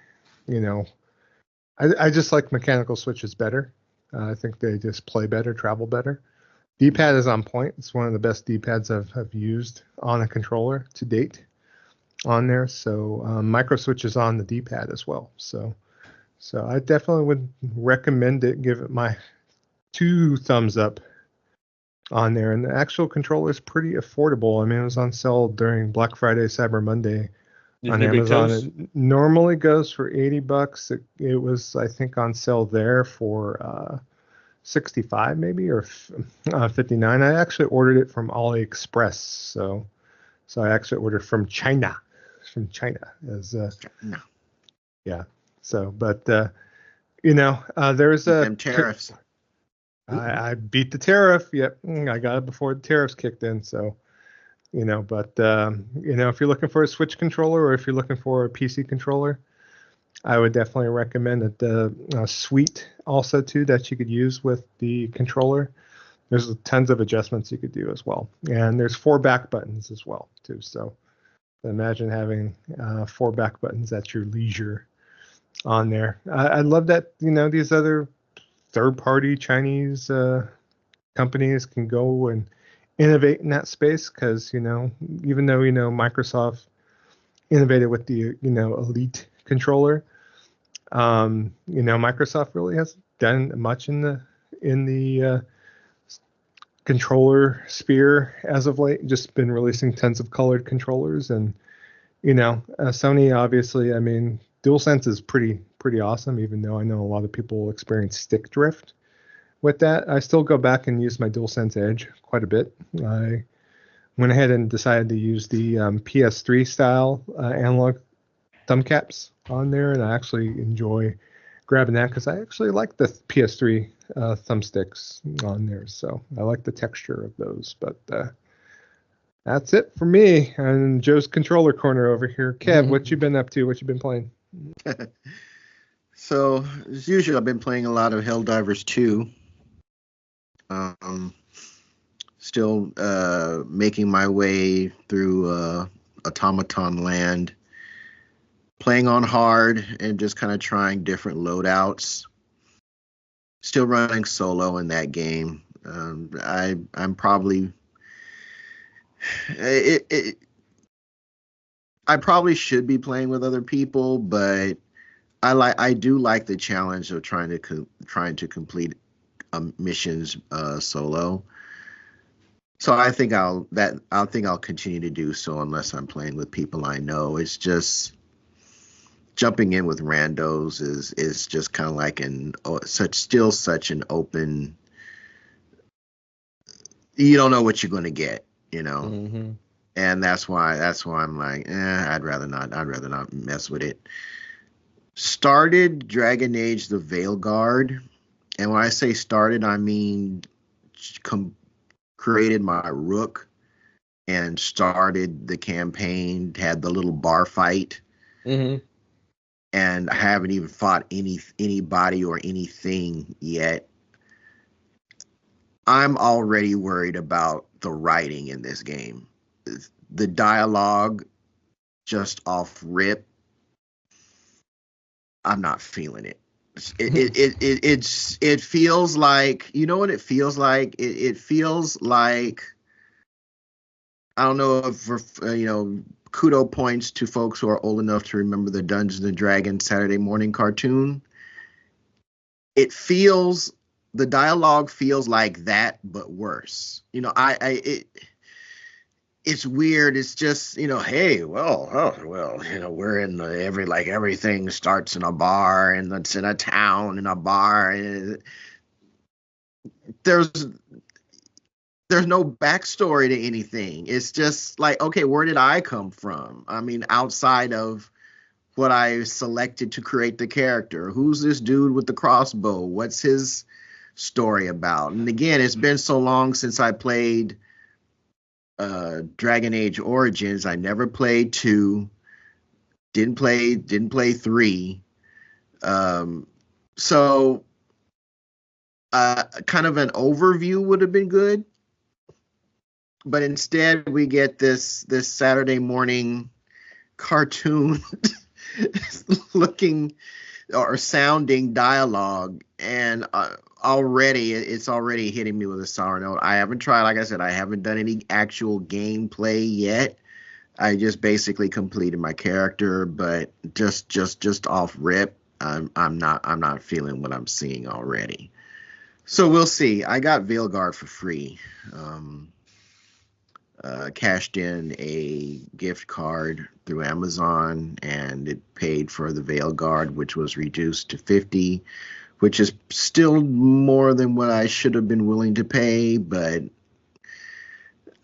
I just like mechanical switches better. I think they just play better, travel better. D-pad is on point. It's one of the best D-pads I've used on a controller to date on there. So micro switch is on the D-pad as well. So I definitely would recommend it. Give it my 2 thumbs up on there. And the actual controller is pretty affordable. I mean, it was on sale during Black Friday, Cyber Monday on Amazon. It normally goes for $80. It was, I think, on sale there for 65 maybe, or 59. I actually ordered it from AliExpress. So I actually ordered from China. As yeah. So, but there's them tariffs. I beat the tariff. Yep, I got it before the tariffs kicked in. So, but if you're looking for a Switch controller or if you're looking for a PC controller, I would definitely recommend that the suite also too that you could use with the controller. There's tons of adjustments you could do as well, and there's 4 back buttons as well too. So imagine having 4 back buttons at your leisure on there. I love that these other third-party Chinese companies can go and innovate in that space because even though Microsoft innovated with the Elite controller, Microsoft really hasn't done much in the controller sphere as of late. Just been releasing tons of colored controllers, and Sony obviously. I mean, DualSense is pretty awesome. Even though I know a lot of people experience stick drift with that, I still go back and use my DualSense Edge quite a bit. I went ahead and decided to use the PS3 style analog thumb caps on there, and I actually enjoy grabbing that because I actually like the PS3 thumbsticks on there, so I like the texture of those. But that's it for me and Joe's controller corner over here. Kev, what you been up to? What you been playing? So as usual, I've been playing a lot of Helldivers 2. Still making my way through Automaton Land, playing on hard and just kind of trying different loadouts. Still running solo in that game. I'm probably I probably should be playing with other people, but I do like the challenge of trying to complete missions solo. So I think I'll continue to do so unless I'm playing with people I know. It's just jumping in with randos is just kind of like such an open. You don't know what you're going to get, Mm-hmm. and that's why I'm like, I'd rather not mess with it. Started Dragon Age: The Veilguard, and when I say started, I mean created my rook and started the campaign. Had the little bar fight. Mm-hmm. And I haven't even fought anybody or anything yet. I'm already worried about the writing in this game. The dialogue, just off rip, I'm not feeling it. It feels like, you know what it feels like? It feels like, I don't know if kudo points to folks who are old enough to remember the Dungeons and Dragons Saturday morning cartoon. The dialogue feels like that, but worse. It's weird. It's just, hey, we're in everything starts in a bar and it's in a town in a bar. There's no backstory to anything. It's just like, okay, where did I come from? I mean, outside of what I selected to create the character. Who's this dude with the crossbow? What's his story about? And again, it's been so long since I played Dragon Age Origins. I never played 2. Didn't play 3. So kind of an overview would have been good. But instead we get this Saturday morning cartoon looking or sounding dialogue, and it's already hitting me with a sour note. I haven't tried, like I said, I haven't done any actual gameplay yet. I just basically completed my character, but just off rip, I'm not feeling what I'm seeing already. So we'll see. I got Veilguard for free. Cashed in a gift card through Amazon, and it paid for the Veilguard, which was reduced to $50, which is still more than what I should have been willing to pay, but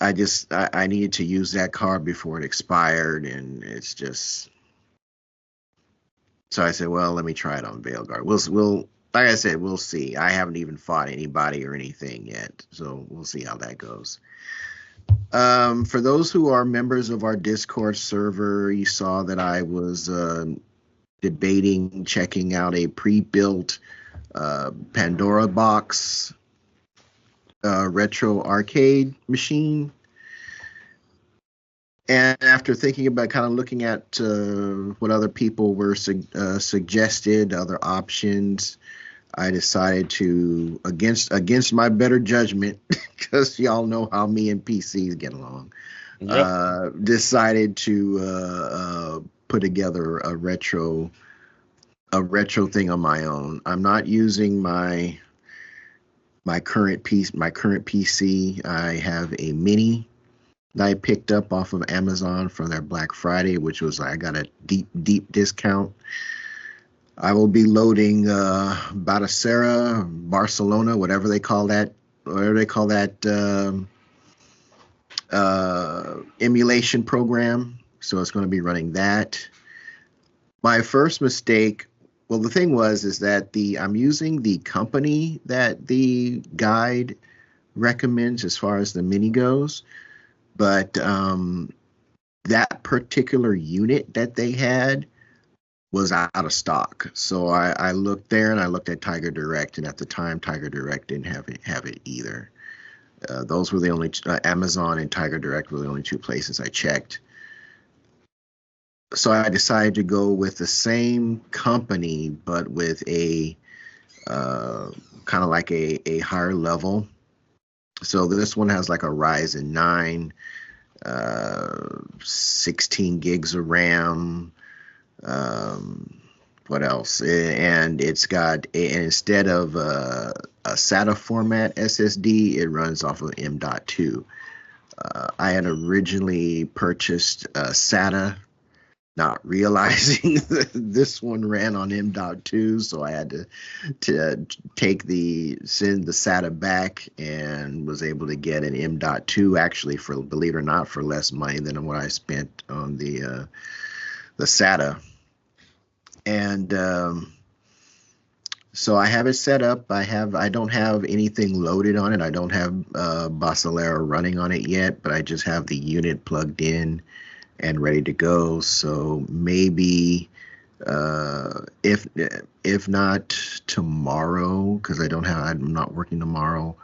I needed to use that card before it expired, and it's just, so I said, well, let me try it on Veilguard. We'll like I said, we'll see. I haven't even fought anybody or anything yet, so we'll see how that goes. For those who are members of our Discord server, you saw that I was debating checking out a pre-built Pandora box retro arcade machine. And after thinking about kind of looking at what other people were suggested, other options, I decided to, against my better judgment, because y'all know how me and PCs get along, decided to put together a retro thing on my own. I'm not using my current PC. I have a mini that I picked up off of Amazon for their Black Friday, which was, I got a deep discount. I will be loading Barcelona, whatever they call that emulation program. So it's going to be running that. My first mistake, well, the thing is that I'm using the company that the guide recommends as far as the mini goes, but that particular unit that they had was out of stock. So I looked there and I looked at Tiger Direct, and at the time Tiger Direct didn't have it either. Those were the only Amazon and Tiger Direct were the only two places I checked. So I decided to go with the same company, but with a kind of like a higher level. So this one has like a Ryzen 9, 16 gigs of RAM. What else? And it's got instead of a SATA format SSD, it runs off of M.2. I had originally purchased SATA, not realizing that this one ran on M.2, so I had to send the SATA back, and was able to get an M.2 actually, for, believe it or not, for less money than what I spent on the SATA. And so I have it set up. I don't have anything loaded on it. I don't have Basilera running on it yet, but I just have the unit plugged in and ready to go. So maybe if not tomorrow, because I'm not working tomorrow,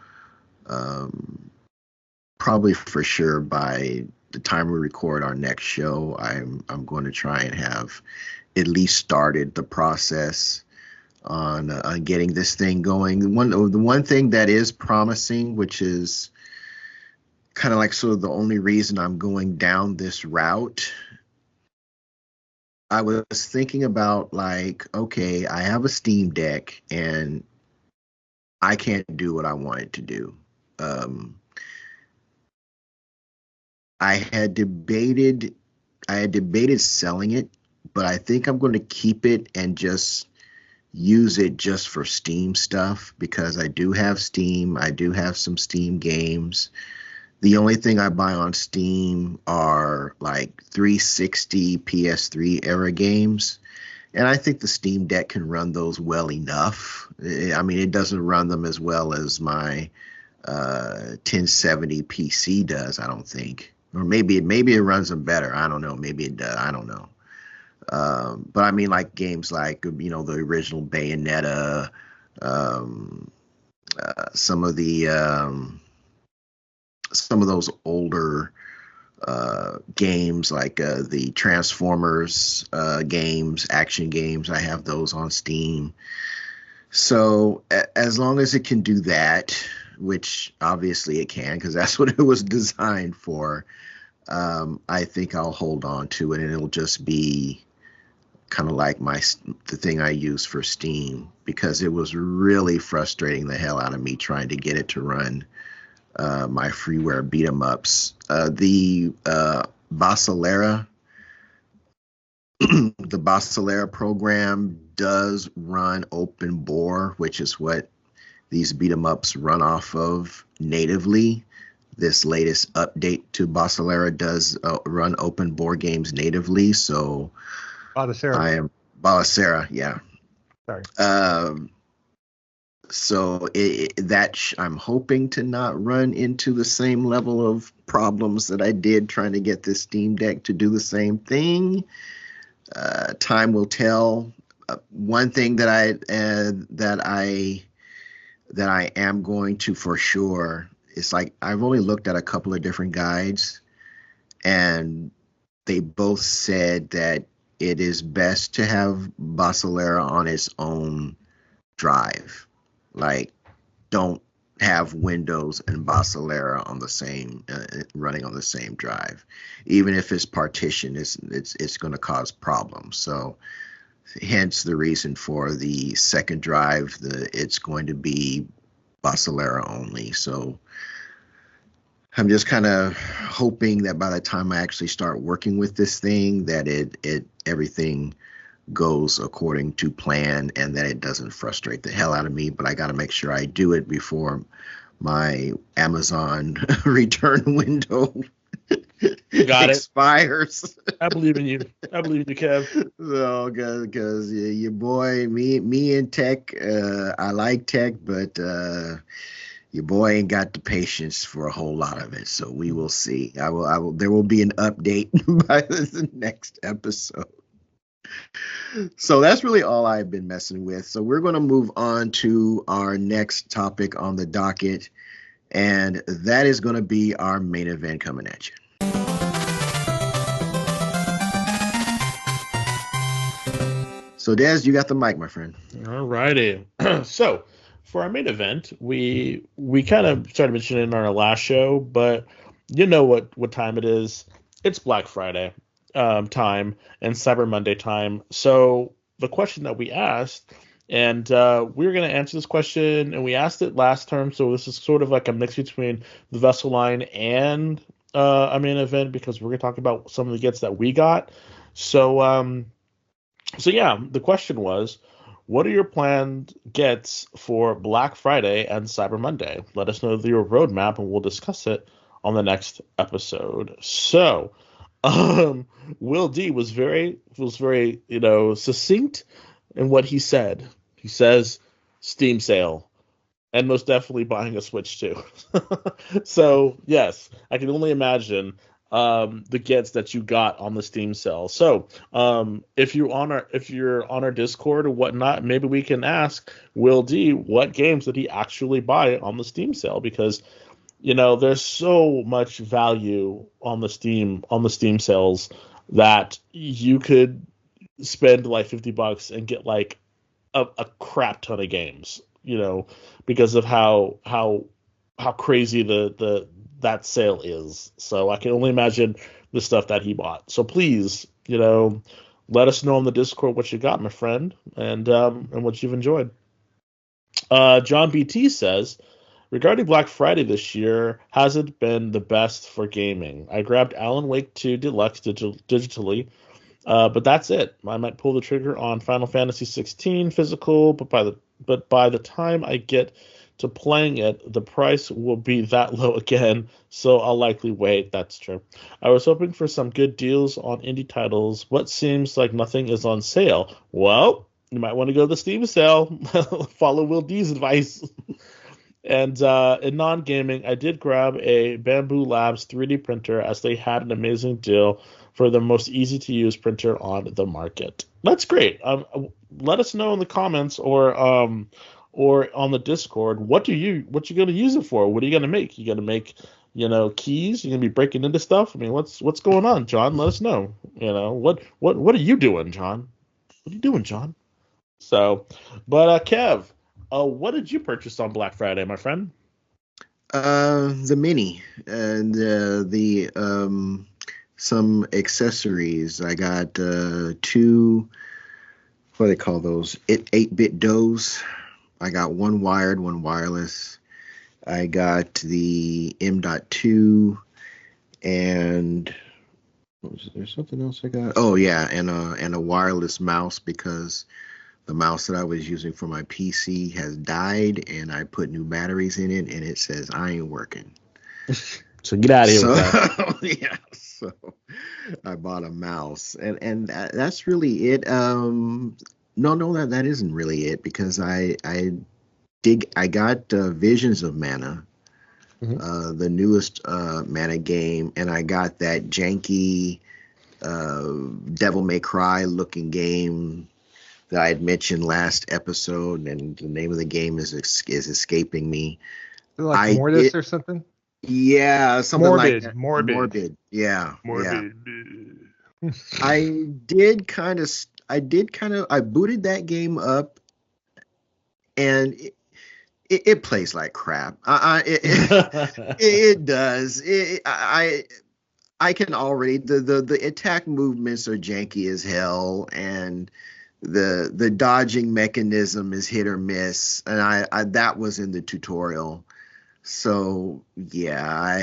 probably for sure by the time we record our next show, I'm going to try and have at least started the process on getting this thing going. The one thing that is promising, which is kind of like sort of the only reason I'm going down this route, I was thinking about, like, okay, I have a Steam Deck and I can't do what I want it to do. I had debated selling it, but I think I'm going to keep it and just use it just for Steam stuff, because I do have Steam. I do have some Steam games. The only thing I buy on Steam are like 360 PS3 era games. And I think the Steam Deck can run those well enough. I mean, it doesn't run them as well as my 1070 PC does, I don't think. Or maybe it runs them better. I don't know. Maybe it does. I don't know. But I mean, like games like, the original Bayonetta, some of those older games like the Transformers games, action games, I have those on Steam. So as long as it can do that, which obviously it can, because that's what it was designed for, I think I'll hold on to it, and it'll just be kind of like the thing I use for Steam, because it was really frustrating the hell out of me trying to get it to run my freeware beat 'em ups. The Basilera program does run open bore, which is what these beat 'em ups run off of natively. This latest update to Basilera does run open bore games natively. So Basilera, yeah. Sorry. So I'm hoping to not run into the same level of problems that I did trying to get this Steam Deck to do the same thing. time will tell. One thing that I am going to for sure, it's like I've only looked at a couple of different guides, and they both said that it is best to have Basilera on its own drive. Like, don't have Windows and Basilera on the same running on the same drive. Even if it's partitioned, it's going to cause problems. So hence the reason for the second drive. It's going to be Basilera only. So I'm just kind of hoping that by the time I actually start working with this thing, that it everything goes according to plan and that it doesn't frustrate the hell out of me. But I got to make sure I do it before my Amazon return window expires. I believe in you. I believe in you, Kev. So, because your boy, me and tech, I like tech, but your boy ain't got the patience for a whole lot of it. So we will see. I will. There will be an update by the next episode. So that's really all I've been messing with. So we're going to move on to our next topic on the docket, and that is going to be our main event coming at you. So Des, you got the mic, my friend. All righty. So for our main event, we kind of started mentioning it in our last show, but you know what time it is. It's Black Friday time and Cyber Monday time. So the question that we asked, and we're going to answer this question, and we asked it last term, so this is sort of like a mix between the Vessel line and a main event, because we're going to talk about some of the gets that we got. So yeah, the question was, what are your planned gets for Black Friday and Cyber Monday? Let us know your roadmap, and we'll discuss it on the next episode. So, Will D was very succinct in what he said. He says Steam sale, and most definitely buying a Switch too. So yes, I can only imagine the gets that you got on the Steam sale. So if you're on our Discord or whatnot, maybe we can ask Will D what games did he actually buy on the Steam sale, because there's so much value on the Steam sales that you could spend like $50 and get like a crap ton of games, because of how crazy that sale is. So I can only imagine the stuff that he bought. So please, let us know on the Discord what you got, my friend, and what you've enjoyed. John BT says, regarding Black Friday this year, hasn't been the best for gaming. I grabbed Alan Wake 2 Deluxe digitally, but that's it. I might pull the trigger on Final Fantasy 16 physical, but by the time I get to playing it, the price will be that low again, so I'll likely wait. That's true. I was hoping for some good deals on indie titles. What seems like nothing is on sale? Well, you might want to go to the Steam sale. Follow Will D's advice. And in non-gaming, I did grab a Bamboo Labs 3D printer, as they had an amazing deal for the most easy-to-use printer on the market. That's great. Let us know in the comments or on the Discord, what you going to use it for? What are you going to make? You going to make keys? You're going to be breaking into stuff? I mean, what's going on, John? Let us know. What are you doing, John? What are you doing, John? So, but Kev, what did you purchase on Black Friday, my friend? The Mini and some accessories. I got two, what do they call those? 8-bit DOEs. I got one wired, one wireless. I got the M.2, and was there something else I got? Oh yeah, and a wireless mouse, because the mouse that I was using for my PC has died, and I put new batteries in it, and it says I ain't working. So get out of here with that. Yeah, so I bought a mouse, and that's really it. No, that isn't really it, because I got Visions of Mana, the newest Mana game, and I got that janky Devil May Cry looking game that I had mentioned last episode, and the name of the game is escaping me. Like Mortis or something? Yeah, something like that. Morbid. Yeah. Morbid. Yeah. I booted that game up, and it plays like crap. It does. I can already the attack movements are janky as hell, and the dodging mechanism is hit or miss, and I that was in the tutorial. So yeah,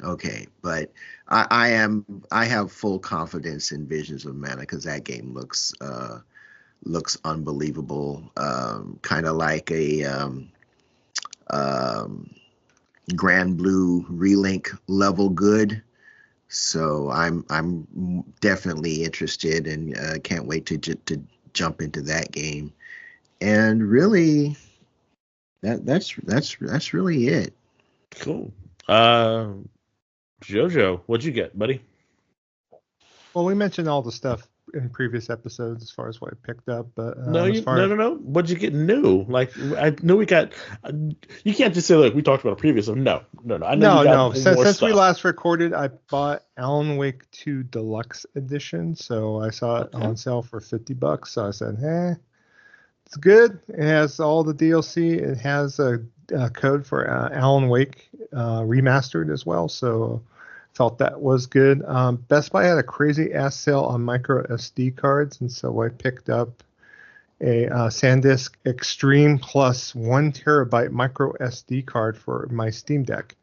okay, but I have full confidence in Visions of Mana because that game looks unbelievable. Kind of like a Grand Blue Relink level good. So I'm definitely interested, and can't wait to jump into that game. And really, that's really it. Cool. Jojo, what'd you get, buddy? Well, we mentioned all the stuff in previous episodes as far as what I picked up, but No. What'd you get new? Like, I know we got. You can't just say like we talked about a previous one. No. I know you got more Since we stuff. last recorded, I bought Alan Wake 2 Deluxe Edition, so I saw it on sale for $50. So I said, it's good. It has all the DLC. It has a code for Alan Wake remastered as well, so felt that was good. Best Buy had a crazy ass sale on micro SD cards, and so I picked up a SanDisk Extreme Plus 1 terabyte micro SD card for my Steam Deck.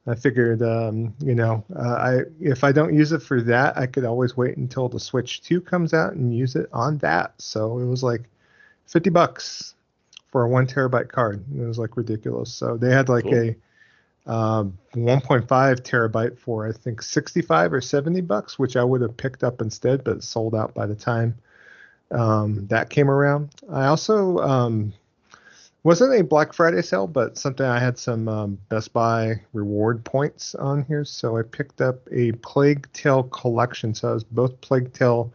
I figured, if I don't use it for that, I could always wait until the Switch 2 comes out and use it on that. So it was like $50 for a 1 terabyte card. It was like ridiculous. So they had like a 1.5 terabyte for I think $65 or $70, which I would have picked up instead, but it sold out by the time that came around. I also wasn't a Black Friday sale, but something I had some Best Buy reward points on here, so I picked up a Plague Tale collection. So it was both Plague Tale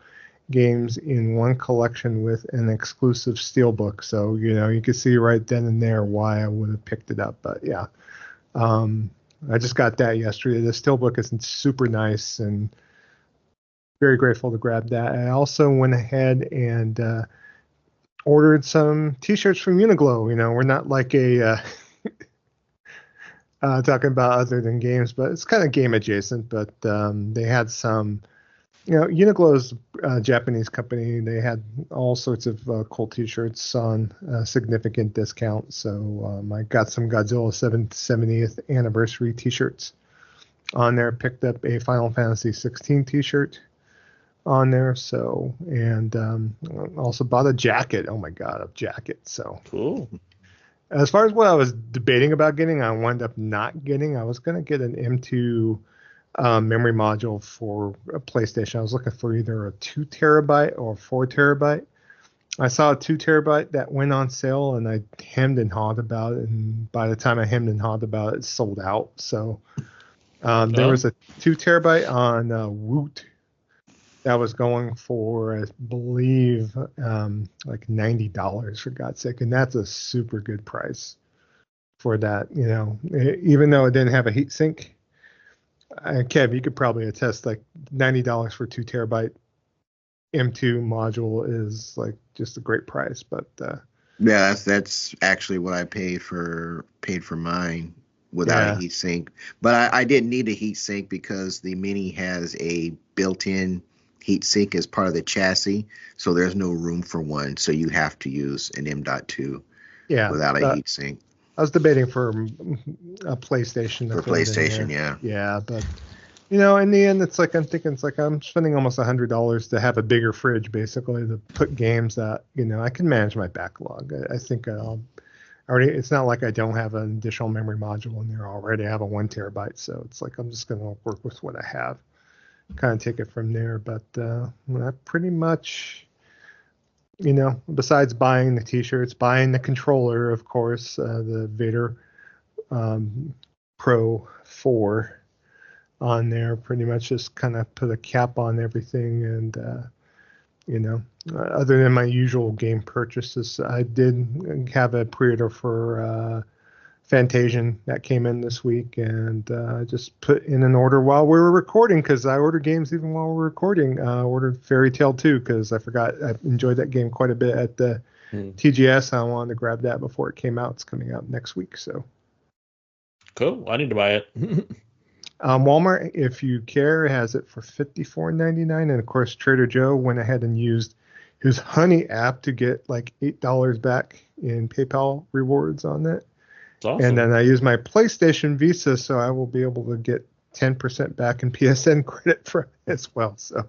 games in one collection with an exclusive steelbook. So you can see right then and there why I would have picked it up. But yeah. I just got that yesterday. The steelbook is super nice, and very grateful to grab that. I also went ahead and ordered some T-shirts from Uniqlo. We're not like a talking about other than games, but it's kind of game adjacent. But they had some. Uniqlo's a Japanese company. They had all sorts of cool T-shirts on significant discount. So I got some Godzilla 70th anniversary T-shirts on there. Picked up a Final Fantasy 16 T-shirt on there. So, and also bought a jacket. Oh my God, a jacket. So cool. As far as what I was debating about getting, I wound up not getting. I was going to get an M2 memory module for a PlayStation. I was looking for either a 2 terabyte or 4 terabyte. I saw a 2 terabyte that went on sale, and I hemmed and hawed about it. And by the time I hemmed and hawed about it, it sold out. So there was a 2 terabyte on Woot that was going for, I believe, like $90 for God's sake, and that's a super good price for that. Even though it didn't have a heatsink. Kev, you could probably attest, like $90 for 2 terabyte M2 module is like just a great price. But yeah, that's actually what I paid for mine without a heatsink. But I didn't need a heatsink because the Mini has a built-in heatsink as part of the chassis, so there's no room for one. So you have to use an M.2 without a heatsink. I was debating for a PlayStation. For PlayStation, yeah, but in the end, it's like I'm spending almost $100 to have a bigger fridge, basically, to put games that I can manage my backlog. I think already. It's not like I don't have an additional memory module in there already. I have a 1 terabyte, so it's like I'm just going to work with what I have, kind of take it from there. But I pretty much. Besides buying the T-shirts, buying the controller, of course, the Vader Pro 4 on there. Pretty much just kind of put a cap on everything, and other than my usual game purchases, I did have a pre-order for Fantasian that came in this week, and I just put in an order while we were recording, because I order games even while we're recording. Ordered Fairy Tail 2 because I forgot I enjoyed that game quite a bit at the TGS. I wanted to grab that before it came out. It's coming out next week, so cool. I need to buy it. Walmart, if you care, has it for $54.99, and of course Trader Joe went ahead and used his Honey app to get like $8 back in PayPal rewards on that. Awesome. And then I use my PlayStation Visa, so I will be able to get 10% back in PSN credit for it as well. So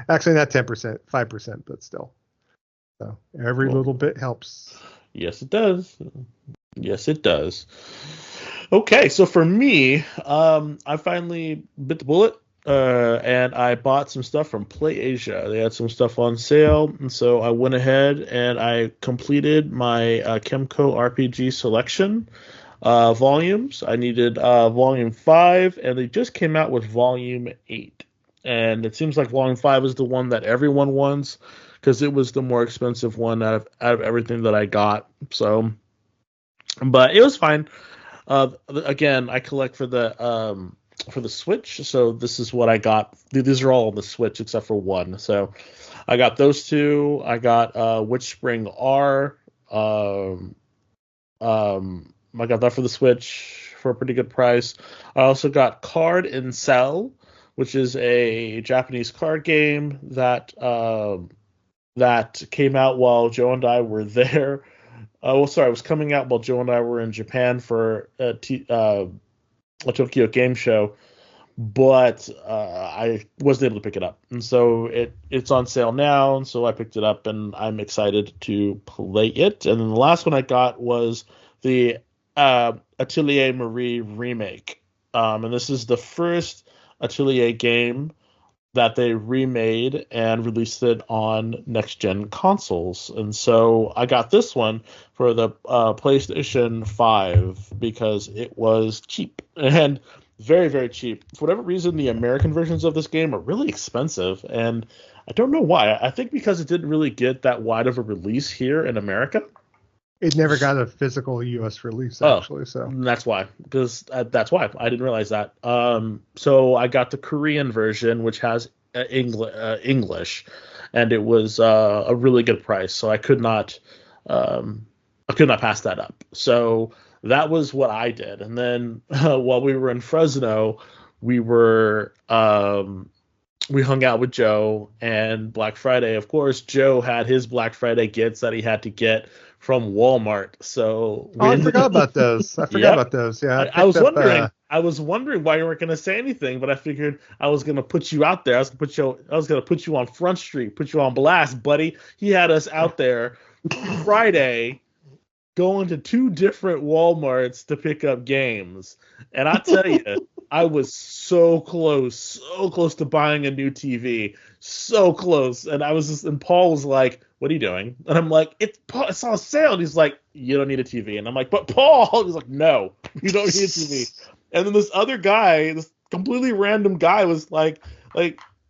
actually not 10%, 5%, but still. So every little bit helps. Yes, it does. Yes, it does. Okay, so for me, I finally bit the bullet, and I bought some stuff from PlayAsia. They had some stuff on sale, and so I went ahead and I completed my Kemco RPG selection volumes. I needed volume 5, and they just came out with volume 8. And it seems like volume 5 is the one that everyone wants, because it was the more expensive one out of everything that I got. So, but it was fine. Again, I collect for the Switch, so this is what I got. These are all on the Switch except for one. So I got those two. I got Witch Spring R. I got that for the Switch for a pretty good price. I also got Card and Sell, which is a Japanese card game that came out while Joe and I were there. It was coming out while Joe and I were in Japan for a Tokyo Game Show, but I wasn't able to pick it up, and so it's on sale now, and so I picked it up, and I'm excited to play it. And then the last one I got was the Atelier Marie remake, and this is the first Atelier game that they remade and released it on next-gen consoles. And so I got this one for the PlayStation 5 because it was cheap, and very, very cheap. For whatever reason, the American versions of this game are really expensive, and I don't know why. I think because it didn't really get that wide of a release here in America. It never got a physical U.S. release, actually. So that's why. Because that's why I didn't realize that. So I got the Korean version, which has English, and it was a really good price. So I could not pass that up. So that was what I did. And then while we were in Fresno, we hung out with Joe, and Black Friday, of course, Joe had his Black Friday gifts that he had to get from Walmart. So I forgot about those. Yeah, I was wondering why you weren't going to say anything, but I figured I was going to put you out there. I was going to put you on Front Street, put you on blast, buddy. He had us out there Friday going to 2 different Walmarts to pick up games. And I tell you, I was so close to buying a new TV. So close. And and Paul was like, "What are you doing?" And I'm like, it's on sale. And he's like, "You don't need a TV." And I'm like, "But Paul," he's like, "No, you don't need a TV." And then this other guy, this completely random guy was like,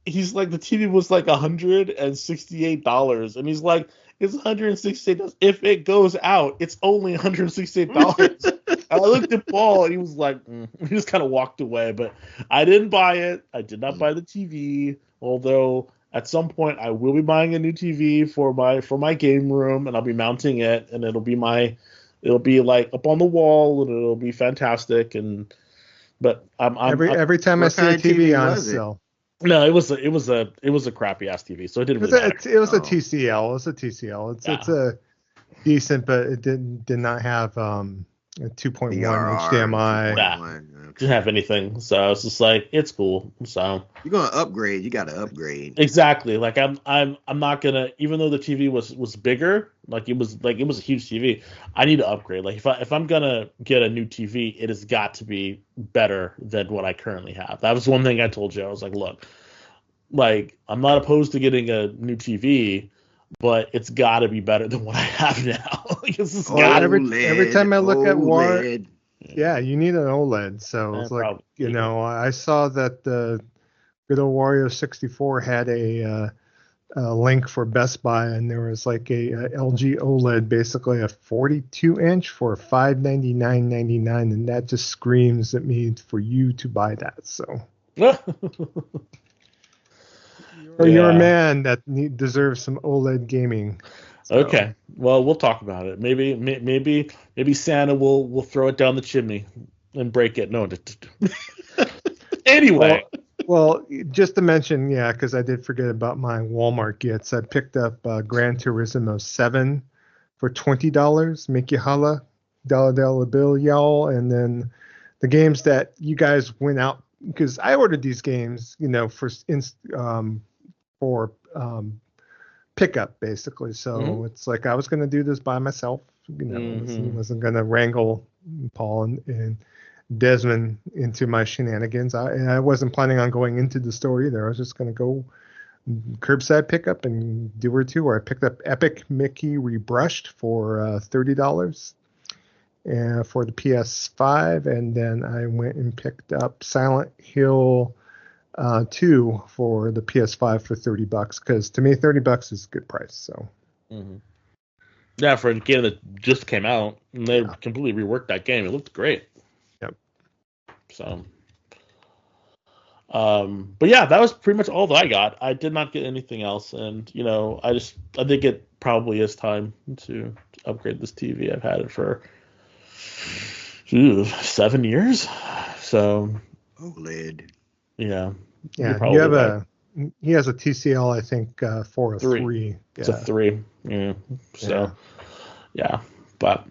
he's like, the TV was like $168. And he's like, it's $168. If it goes out, it's only $168. I looked at Paul, and he was like, he just kind of walked away. But I didn't buy it. I did not buy the TV, although at some point I will be buying a new TV for my game room, and I'll be mounting it, and it'll be like up on the wall, and it'll be fantastic. But every time I see a TV on sale. No, it was a crappy ass TV, so it didn't really matter. It was a TCL. It was a TCL. It's a decent, but it did not have a 2.1 HDMI. Didn't have anything, so it's just like, it's cool. So you're gonna upgrade. You got to upgrade. Exactly. Like I'm not gonna, even though the TV was bigger, it was a huge TV. I need to upgrade. Like if I'm gonna get a new TV, it has got to be better than what I currently have. That was one thing I told you. I was like, look, like I'm not opposed to getting a new TV, but it's got to be better than what I have now. Every time I look at Walmart, Yeah, you need an OLED. So it's like, Probably. I saw that the good old Wario 64 had a link for Best Buy, and there was like a LG OLED, basically a 42-inch for $599.99, and that just screams at me for you to buy that. So you're a man that deserves some OLED gaming. So. Okay, well, we'll talk about it. Maybe Santa will throw it down the chimney and break it. No. Anyway. Well, just to mention, because I did forget about my Walmart gifts. I picked up Gran Turismo 7 for $20. Mickey Holla, Dollar Bill, y'all. And then the games that you guys went out, because I ordered these games, for pickup, basically. So it's like I was going to do this by myself. Wasn't going to wrangle Paul and Desmond into my shenanigans. I wasn't planning on going into the store either. I was just going to go curbside pickup and do her too. Where I picked up Epic Mickey Rebrushed for $30 for the PS5, and then I went and picked up Silent Hill 2 for the PS5 for $30, because to me $30 is a good price. So. Yeah, for a game that just came out, and they completely reworked that game. It looked great. Yep. So, but yeah, that was pretty much all that I got. I did not get anything else, and I think it probably is time to upgrade this TV. I've had it for 7 years. So OLED. Yeah. You have he has a TCL, I think, for a 3. It's a 3. Yeah. So yeah. But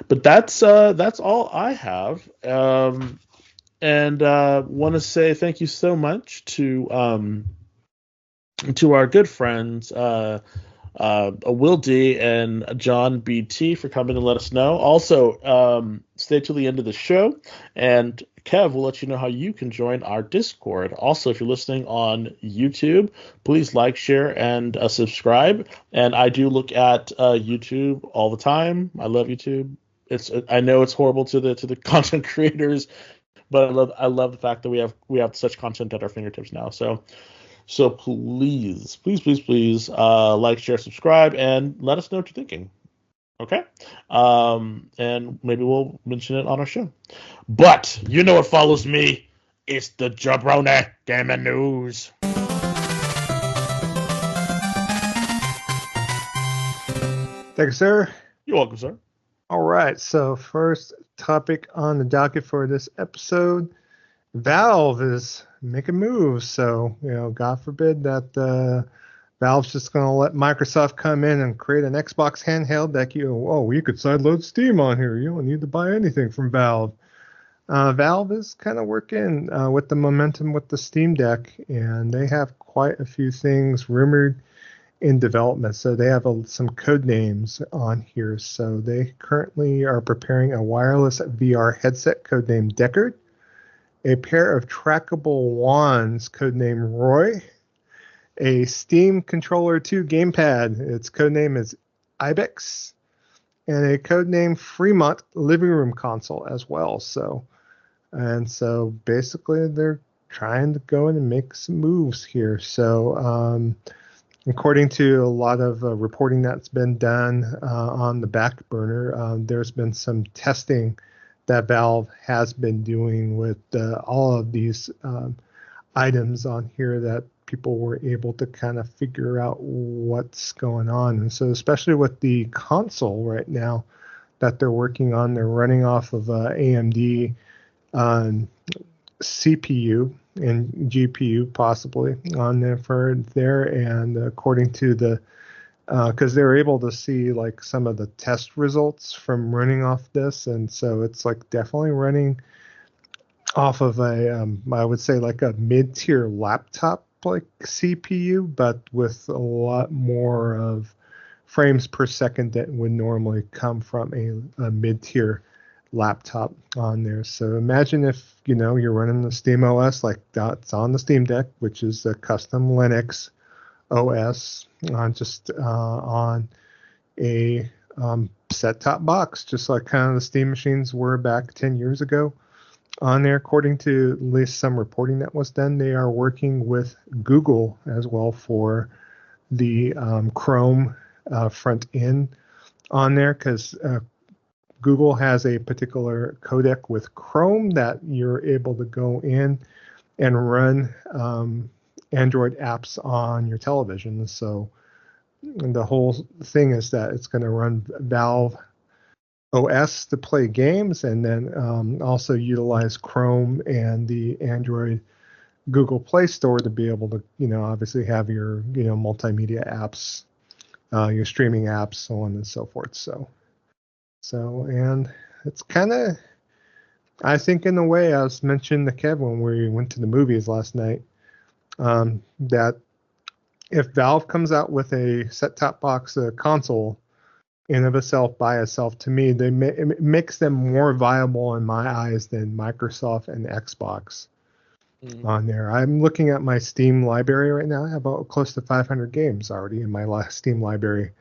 that's all I have. And want to say thank you so much to our good friends Will D and John BT for coming to let us know. Also, stay till the end of the show, and Kev will let you know how you can join our Discord. Also, if you're listening on YouTube, please like, share, and subscribe. And I do look at YouTube all the time. I love YouTube. I know it's horrible to the content creators, but I love the fact that we have such content at our fingertips now. So please like, share, subscribe, and let us know what you're thinking. Okay? And maybe we'll mention it on our show. But you know what follows me? It's the Jabroni Gaming News. Thank you, sir. You're welcome, sir. All right. So first topic on the docket for this episode, Valve is making moves. So, God forbid that Valve's just going to let Microsoft come in and create an Xbox handheld that you could sideload Steam on here. You don't need to buy anything from Valve. Valve is kind of working with the momentum with the Steam Deck, and they have quite a few things rumored in development. So they have some code names on here. So they currently are preparing a wireless VR headset codenamed Deckard, a pair of trackable wands codenamed Roy, a Steam Controller 2 gamepad, its codename is Ibex, and a codename Fremont living room console as well. So basically they're trying to go in and make some moves here. So according to a lot of reporting that's been done on the back burner, there's been some testing that Valve has been doing with all of these items on here that people were able to kind of figure out what's going on. And so especially with the console right now that they're working on, they're running off of AMD CPU and GPU possibly on there. And according to the because they're able to see like some of the test results from running off this, and so it's like definitely running off of a I would say like a mid-tier laptop like CPU, but with a lot more of frames per second that would normally come from a mid-tier laptop on there. So imagine if you're running the Steam OS like that's on the Steam Deck, which is a custom Linux OS on a set-top box, just like kind of the Steam machines were back 10 years ago. On there, according to at least some reporting that was done, they are working with Google as well for the Chrome front end on there, because Google has a particular codec with Chrome that you're able to go in and run Android apps on your television. So the whole thing is that it's going to run Valve OS to play games, and then also utilize Chrome and the Android Google Play Store to be able to, obviously have your, multimedia apps, your streaming apps, so on and so forth. So, and it's kind of, I think in a way, I was mentioning to Kevin when we went to the movies last night, that if Valve comes out with a set-top box console in of itself by itself, to me, it makes them more viable in my eyes than Microsoft and Xbox on there. I'm looking at my Steam library right now. I have about close to 500 games already in my Steam library.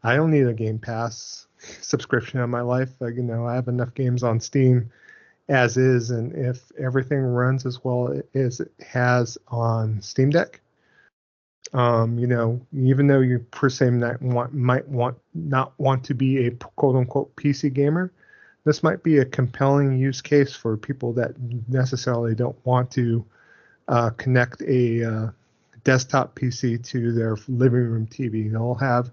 I don't need a Game Pass subscription in my life. I have enough games on Steam as is, and if everything runs as well as it has on Steam Deck, even though you per se might not want to be a quote unquote PC gamer, this might be a compelling use case for people that necessarily don't want to connect a desktop PC to their living room TV. They'll have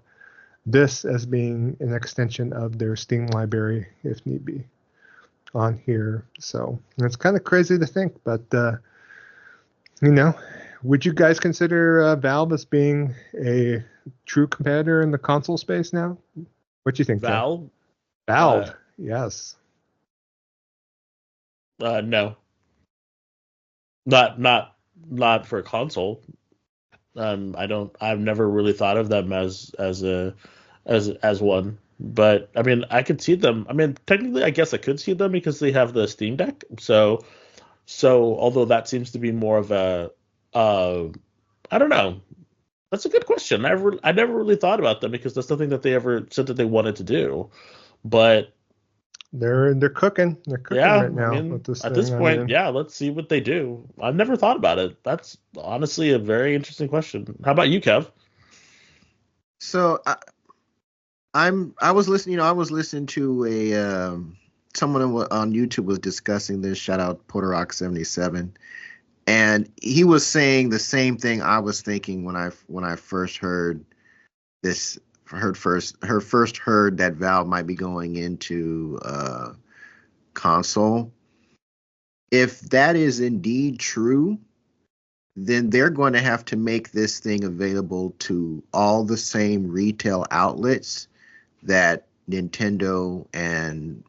this as being an extension of their Steam library if need be on here. So it's kind of crazy to think, but would you guys consider Valve as being a true competitor in the console space now? What do you think, Valve? Ken? Valve, yes. No. Not for a console. I've never really thought of them as one. But I mean, I could see them. I mean, technically, I guess I could see them because they have the Steam Deck. So although that seems to be more of a, I don't know. That's a good question. I never really thought about them because that's nothing that they ever said that they wanted to do. But they're cooking. They're cooking right now. I mean, at this point, let's see what they do. I've never thought about it. That's honestly a very interesting question. How about you, Kev? So I was listening. I was listening to a someone on YouTube was discussing this. Shout out Porter Rock 77, and he was saying the same thing I was thinking when I first heard this. First heard that Valve might be going into console. If that is indeed true, then they're going to have to make this thing available to all the same retail outlets that Nintendo and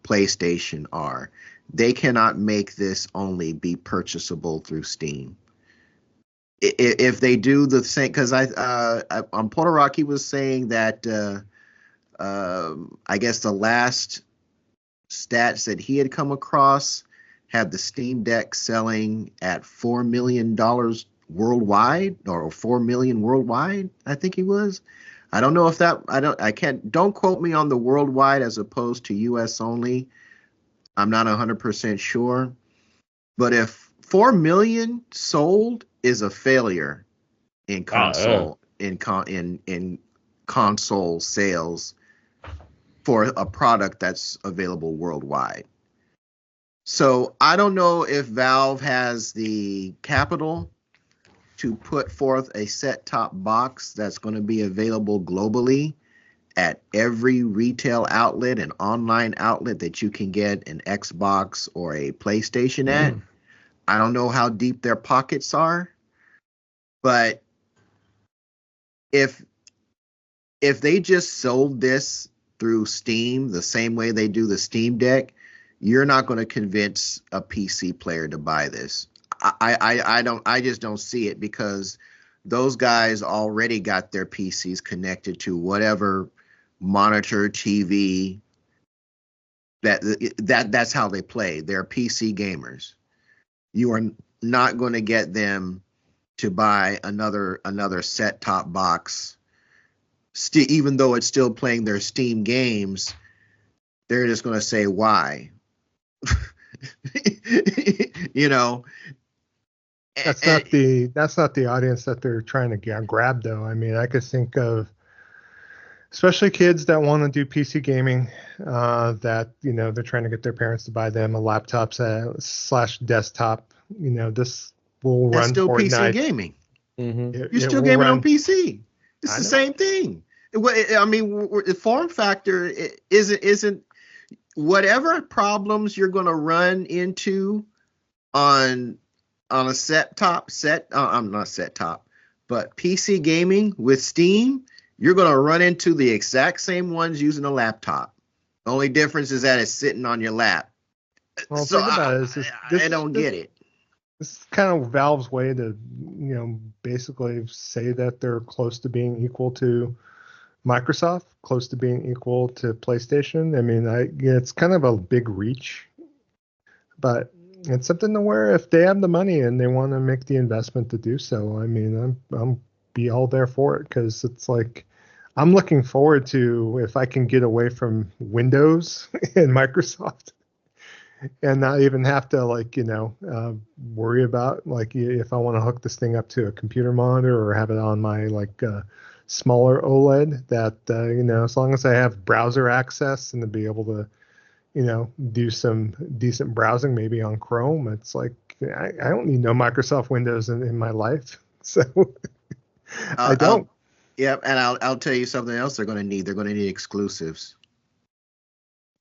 PlayStation are. They cannot make this only be purchasable through Steam. If they do the same, because I on Porter Rock, he was saying that I guess the last stats that he had come across had the Steam Deck selling at $4 million worldwide, or 4 million worldwide. I think he was. I don't know if that. Don't quote me on the worldwide as opposed to U.S. only. I'm not 100% sure. But if 4 million sold is a failure in console in console sales for a product that's available worldwide. So I don't know if Valve has the capital to put forth a set-top box that's going to be available globally at every retail outlet and online outlet that you can get an Xbox or a PlayStation at. I don't know how deep their pockets are, but if they just sold this through Steam the same way they do the Steam Deck, you're not going to convince a PC player to buy this. I just don't see it, because those guys already got their PCs connected to whatever monitor, TV. That's how they play. They're PC gamers. You are not going to get them to buy another set-top box even though it's still playing their Steam games, they're just going to say why. You know, that's not the audience that they're trying to grab, though. I mean, I could think of especially kids that want to do PC gaming, that they're trying to get their parents to buy them a laptop / desktop. This will that's run still Fortnite. PC gaming. Mm-hmm. You're still gaming on PC. It's the same thing. I mean, the form factor isn't whatever problems you're going to run into on a set top, I'm not set top, but PC gaming with Steam, you're going to run into the exact same ones using a laptop. The only difference is that it's sitting on your lap. Well, So think about it. I don't get it. This is kind of Valve's way to, basically say that they're close to being equal to Microsoft, close to being equal to PlayStation. I mean, it's kind of a big reach, but it's something to where if they have the money and they want to make the investment to do so, I mean, I'm be all there for it, because it's like I'm looking forward to if I can get away from Windows and Microsoft and not even have to worry about if I want to hook this thing up to a computer monitor or have it on my smaller OLED, that as long as I have browser access and to be able to do some decent browsing maybe on Chrome, it's like I don't need no Microsoft Windows in my life. So I don't. Yep, and I'll tell you something else they're going to need. They're going to need exclusives.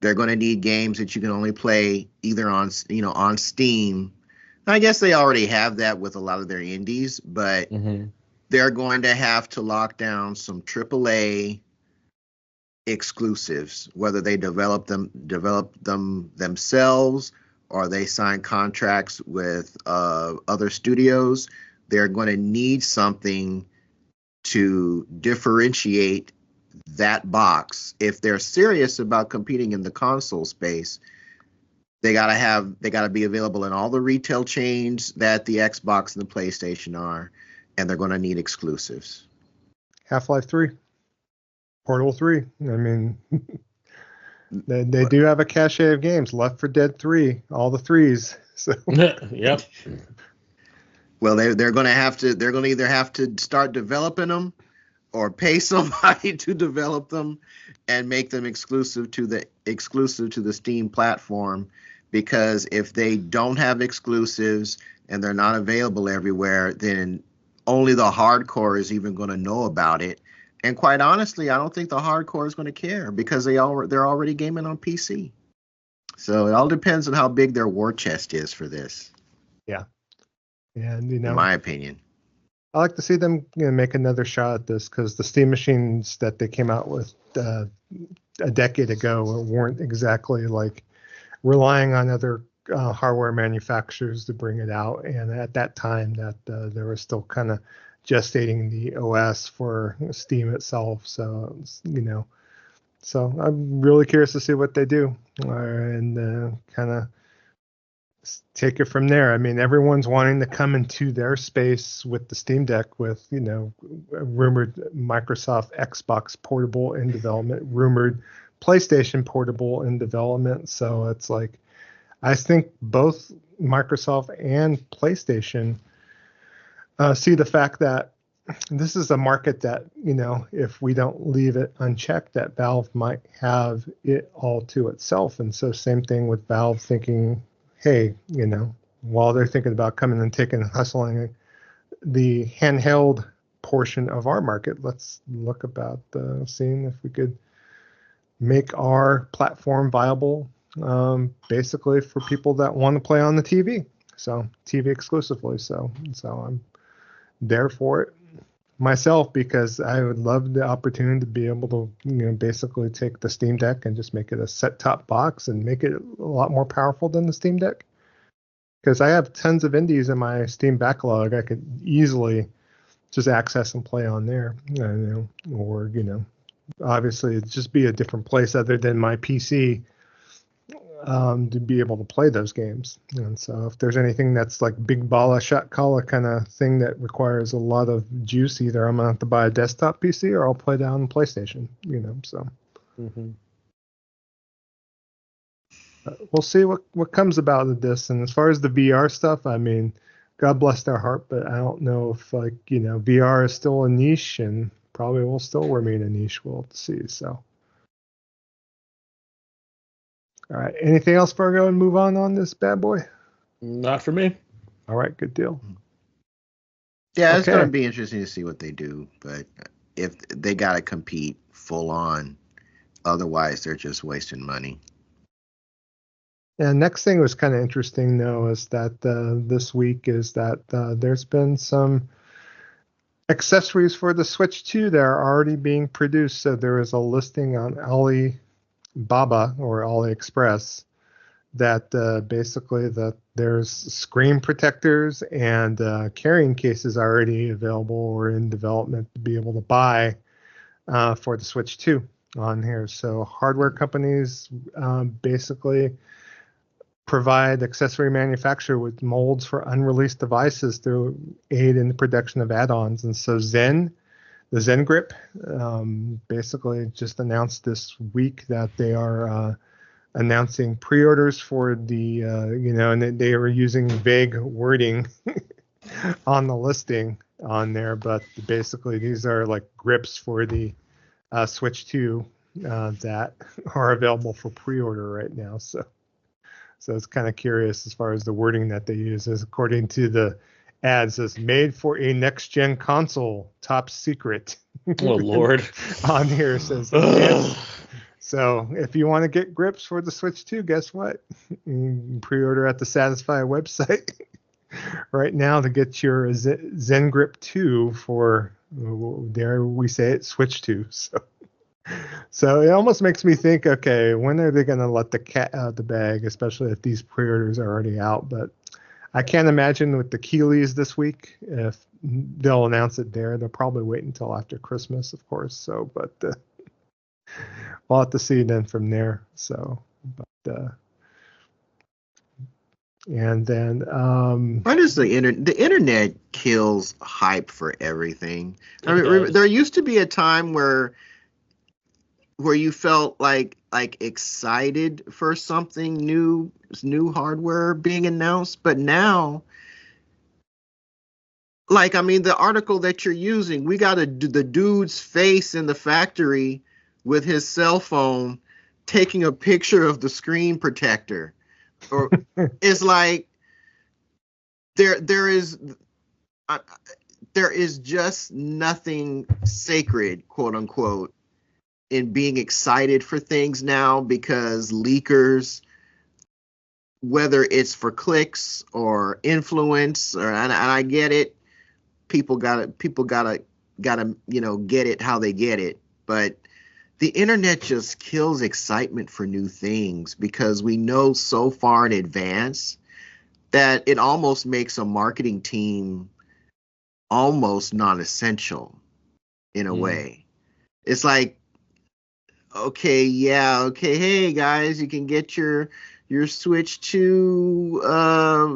They're going to need games that you can only play either on Steam. I guess they already have that with a lot of their indies, but they're going to have to lock down some AAA exclusives, whether they develop them themselves or they sign contracts with other studios. They're going to need something to differentiate that box. If they're serious about competing in the console space, they gotta be available in all the retail chains that the Xbox and the PlayStation are, and they're going to need exclusives. Half-Life 3, Portal 3. I mean, they do have a cache of games. Left 4 Dead 3, all the threes. So yep. Well, they're going to either have to start developing them or pay somebody to develop them and make them exclusive to the Steam platform, because if they don't have exclusives and they're not available everywhere, then only the hardcore is even going to know about it. And quite honestly, I don't think the hardcore is going to care, because they're already gaming on PC. So it all depends on how big their war chest is for this. Yeah. And in my opinion, I like to see them make another shot at this, because the Steam machines that they came out with a decade ago weren't exactly relying on other hardware manufacturers to bring it out. And at that time, that they were still kind of gestating the OS for Steam itself. So so I'm really curious to see what they do and kind of take it from there. I mean, everyone's wanting to come into their space with the Steam Deck, with rumored Microsoft Xbox portable in development, rumored PlayStation portable in development. So it's like, I think both Microsoft and PlayStation see the fact that this is a market that, if we don't leave it unchecked, that Valve might have it all to itself. And so same thing with Valve thinking, hey, while they're thinking about coming and hustling the handheld portion of our market, let's look about seeing if we could make our platform viable, basically for people that want to play on the TV. So TV exclusively. So I'm there for it myself, because I would love the opportunity to be able to, basically take the Steam Deck and just make it a set-top box and make it a lot more powerful than the Steam Deck. Because I have tons of indies in my Steam backlog I could easily just access and play on there, or obviously it'd just be a different place other than my PC to be able to play those games. And so if there's anything that's like big balla shot calla kind of thing that requires a lot of juice, either I'm gonna have to buy a desktop PC or I'll play that on PlayStation. So we'll see what comes about of this. And as far as the VR stuff, I mean, God bless their heart, but I don't know if VR is still a niche and probably will still remain a niche. We'll see. So. All right. Anything else, Fargo, and move on this bad boy? Not for me. All right. Good deal. Yeah, it's going to be interesting to see what they do. But if they got to compete full on, otherwise they're just wasting money. And next thing was kind of interesting, though, is that this week is that there's been some accessories for the Switch 2 that are already being produced. So there is a listing on Alibaba or AliExpress that basically that there's screen protectors and carrying cases already available or in development to be able to buy for the Switch 2 on here. So hardware companies basically provide accessory manufacturer with molds for unreleased devices to aid in the production of add-ons. And so the Zen Grip basically just announced this week that they are announcing pre-orders for the, and they were using vague wording on the listing on there, but basically these are like grips for the Switch 2 that are available for pre-order right now. So it's kind of curious as far as the wording that they use. As according to the ad, says made for a next-gen console, top secret. Oh Lord! On here it says. So if you want to get grips for the Switch 2, guess what? You can pre-order at the Satisfy website right now to get your Zen Grip 2 for, dare we say it, Switch 2. So it almost makes me think, okay, when are they going to let the cat out of the bag, especially if these pre-orders are already out? But I can't imagine with the Keeleys this week, if they'll announce it there. They'll probably wait until after Christmas, of course. So, but we'll have to see then from there. So, but and then why does the internet kills hype for everything? I mean, there used to be a time where you felt like excited for something new hardware being announced, but now, the article that you're using, we got the dude's face in the factory with his cell phone taking a picture of the screen protector, or it's like there is just nothing sacred, quote unquote, in being excited for things now, because leakers, whether it's for clicks or influence, and I get it, people gotta get it how they get it, but the internet just kills excitement for new things because we know so far in advance that it almost makes a marketing team almost non-essential in a way. It's like, okay, hey guys, you can get your Switch 2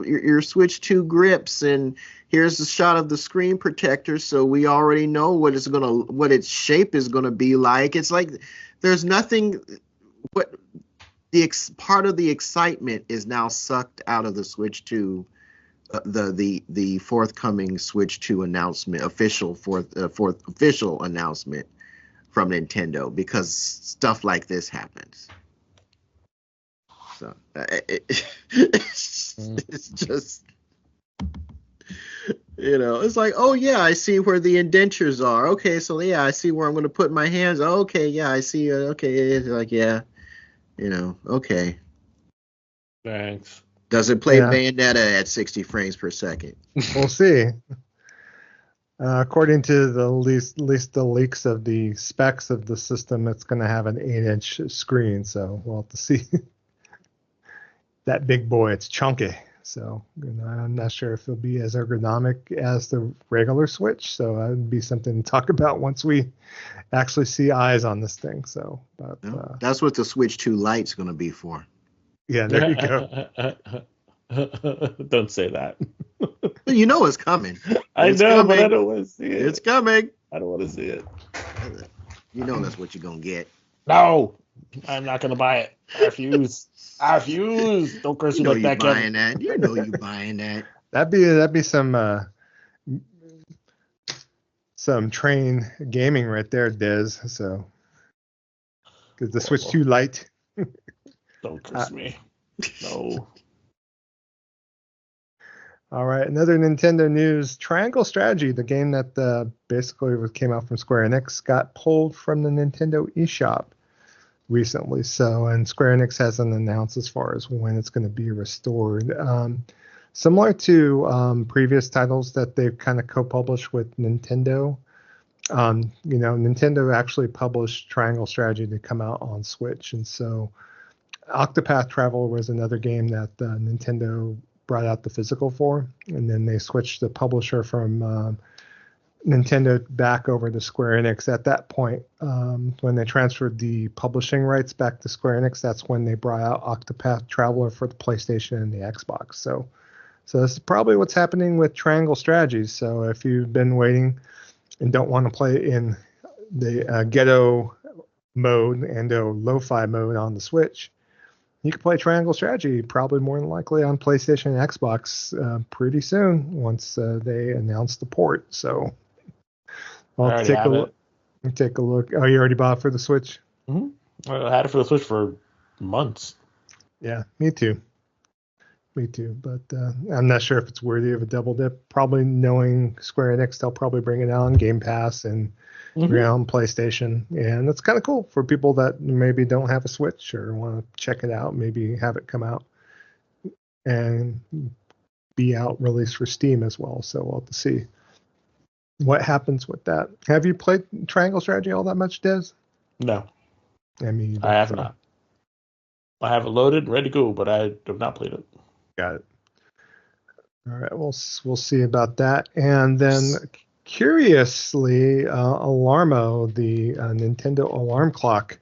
your Switch 2 grips, and here's the shot of the screen protector, so we already know what its shape is gonna be like. It's like there's nothing. What part of the excitement is now sucked out of the Switch 2, the forthcoming Switch 2 announcement, fourth official announcement from Nintendo, because stuff like this happens. So it's just, it's like, oh yeah, I see where the indentures are. Okay, so yeah, I see where I'm going to put my hands. Oh, okay, yeah, I see. Okay, it's like, yeah, okay. Thanks. Does it play Bayonetta at 60 frames per second? We'll see. According to the least the leaks of the specs of the system, it's going to have an 8-inch screen. So we'll have to see. That big boy, it's chunky. So I'm not sure if it'll be as ergonomic as the regular Switch. So that would be something to talk about once we actually see eyes on this thing. So, but, that's what the Switch 2 Lite's going to be for. Yeah, there you go. Don't say that. You know it's coming. I It's know, coming. but I don't want to see it. It's coming. I don't want to see it. You know that's what you're gonna get. No, I'm not gonna buy it. I refuse. I refuse. Don't curse You me know like you that, buying Kevin. that. You know you buying that. That'd be some train gaming right there, Des. So, because the Switch 2 Lite. Don't curse me. No. All right, another Nintendo news. Triangle Strategy, the game that basically came out from Square Enix, got pulled from the Nintendo eShop recently. So, and Square Enix hasn't announced as far as when it's going to be restored. Similar to previous titles that they've kind of co-published with Nintendo. Nintendo actually published Triangle Strategy to come out on Switch, and so Octopath Traveler was another game that Nintendo brought out the physical for, and then they switched the publisher from Nintendo back over to Square Enix. At that point, when they transferred the publishing rights back to Square Enix, that's when they brought out Octopath Traveler for the PlayStation and the Xbox. So this is probably what's happening with Triangle Strategies. So if you've been waiting and don't want to play in the ghetto mode and lo-fi mode on the Switch, you can play Triangle Strategy probably more than likely on PlayStation and Xbox pretty soon once they announce the port. So I'll take a look. Take a look. Oh, you already bought it for the Switch? Mm-hmm. I had it for the Switch for months. Yeah, me too. But I'm not sure if it's worthy of a double dip. Probably knowing Square Enix, they'll probably bring it out on Game Pass and bring it out on PlayStation. And it's kind of cool for people that maybe don't have a Switch or want to check it out, maybe have it come out and be out released for Steam as well. So we'll have to see what happens with that. Have you played Triangle Strategy all that much, Des? No. I mean, I have not. I have it loaded, ready to go, but I have not played it. Got it. All right, we'll see about that. And then, curiously, Alarmo, the Nintendo alarm clock.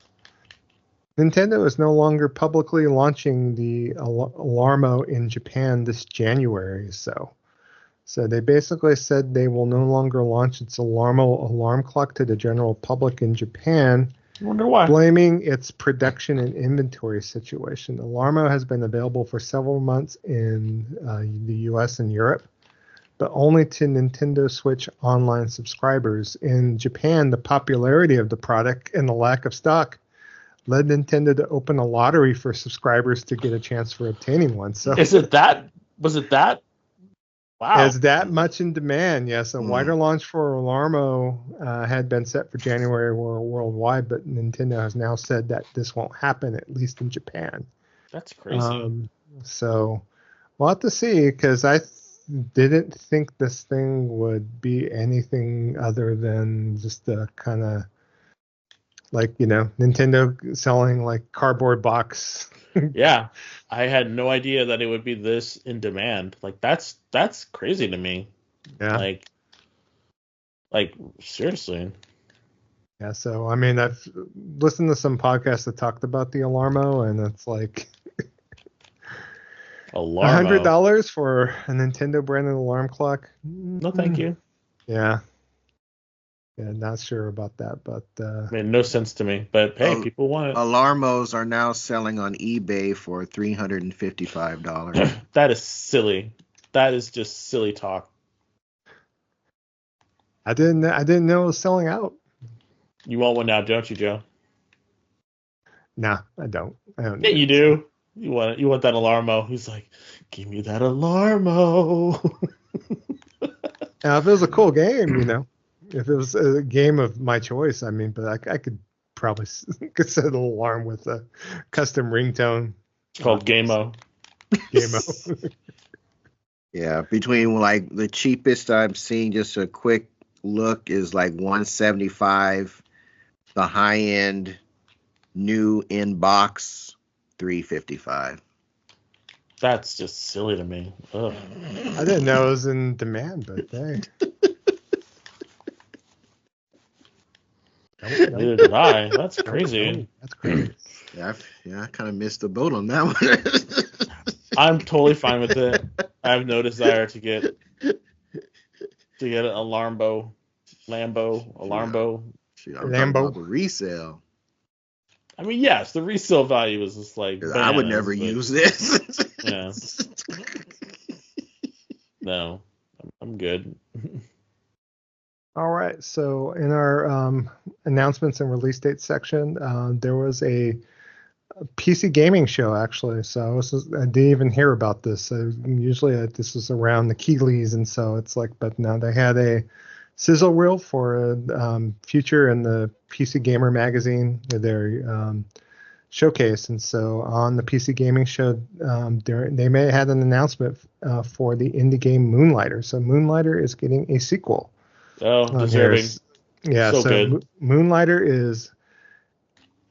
Nintendo is no longer publicly launching the Alarmo in Japan this January. So they basically said they will no longer launch its Alarmo alarm clock to the general public in Japan. I wonder why. Blaming its production and inventory situation. Alarmo has been available for several months in the US and Europe, but only to Nintendo Switch Online subscribers. In Japan, the popularity of the product and the lack of stock led Nintendo to open a lottery for subscribers to get a chance for obtaining one. So was it that? Wow. Is that much in demand? Yes, a wider launch for Alarmo had been set for January worldwide, but Nintendo has now said that this won't happen, at least in Japan. That's crazy. So we'll have to see, because I didn't think this thing would be anything other than just a kind of like, Nintendo selling like cardboard box. Yeah, I had no idea that it would be this in demand. Like that's crazy to me. Yeah. Like seriously. Yeah. So I mean, I've listened to some podcasts that talked about the Alarmo, and it's like Alarmo. $100 for a Nintendo branded alarm clock. No, thank you. Yeah. Yeah, not sure about that, but made no sense to me. But hey, people want it. Alarmos are now selling on eBay for $355. That is silly. That is just silly talk. I didn't know it was selling out. You want one now, don't you, Joe? Nah, I don't. Yeah, you do. You want that Alarmo? He's like, give me that Alarmo. Now, if it was a cool game, if it was a game of my choice, I mean, but I could probably set an alarm with a custom ringtone. It's called Game-O. Game-O. Yeah, between like the cheapest I'm seeing, just a quick look, is like $175. The high end new in box $355. That's just silly to me. Ugh. I didn't know it was in demand, but hey. Neither did I. That's crazy. That's crazy. I kind of missed the boat on that one. I'm totally fine with it. I have no desire to get a Lambo. Shoot, I'm talking Lambo. about the resale. I mean, yes, the resale value is just like bananas, I would never use this. Yeah. No, I'm good. All right. So in our announcements and release date section, there was a PC gaming show actually. So I didn't even hear about this. So usually this is around the Keyleys, and so it's like, but now they had a sizzle reel for a feature in the PC Gamer magazine, their showcase. And so on the PC gaming show, they may have had an announcement for the indie game Moonlighter. So Moonlighter is getting a sequel. Oh, deserving. Yeah, so good. Moonlighter is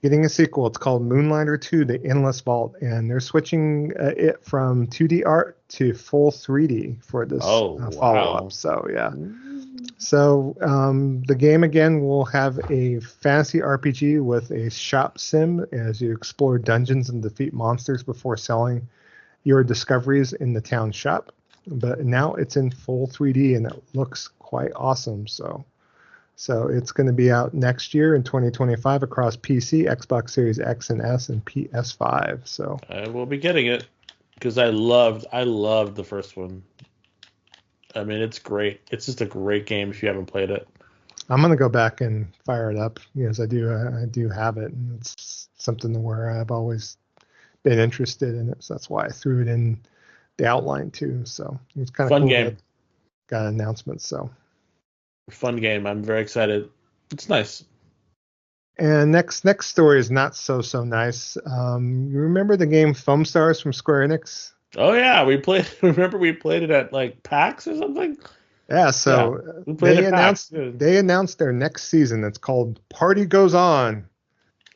getting a sequel. It's called Moonlighter 2, The Endless Vault, and they're switching it from 2D art to full 3D for this follow-up. So, yeah. So, the game, again, will have a fantasy RPG with a shop sim as you explore dungeons and defeat monsters before selling your discoveries in the town shop. But now it's in full 3D, and it looks quite awesome. So it's going to be out next year in 2025 across PC, Xbox Series X and S, and PS5. So I will be getting it because I loved the first one. I mean, it's great. It's just a great game if you haven't played it. I'm going to go back and fire it up because I do have it, and it's something where I've always been interested in it. So that's why I threw it in the outline too. So it's kind of fun cool game. That got an announcement. So fun game. I'm very excited. It's nice. And next story is not so nice. You remember the game Foam Stars from Square Enix? Oh yeah, we played. Remember we played it at like PAX or something. Yeah. So they announced their next season. It's called Party Goes On.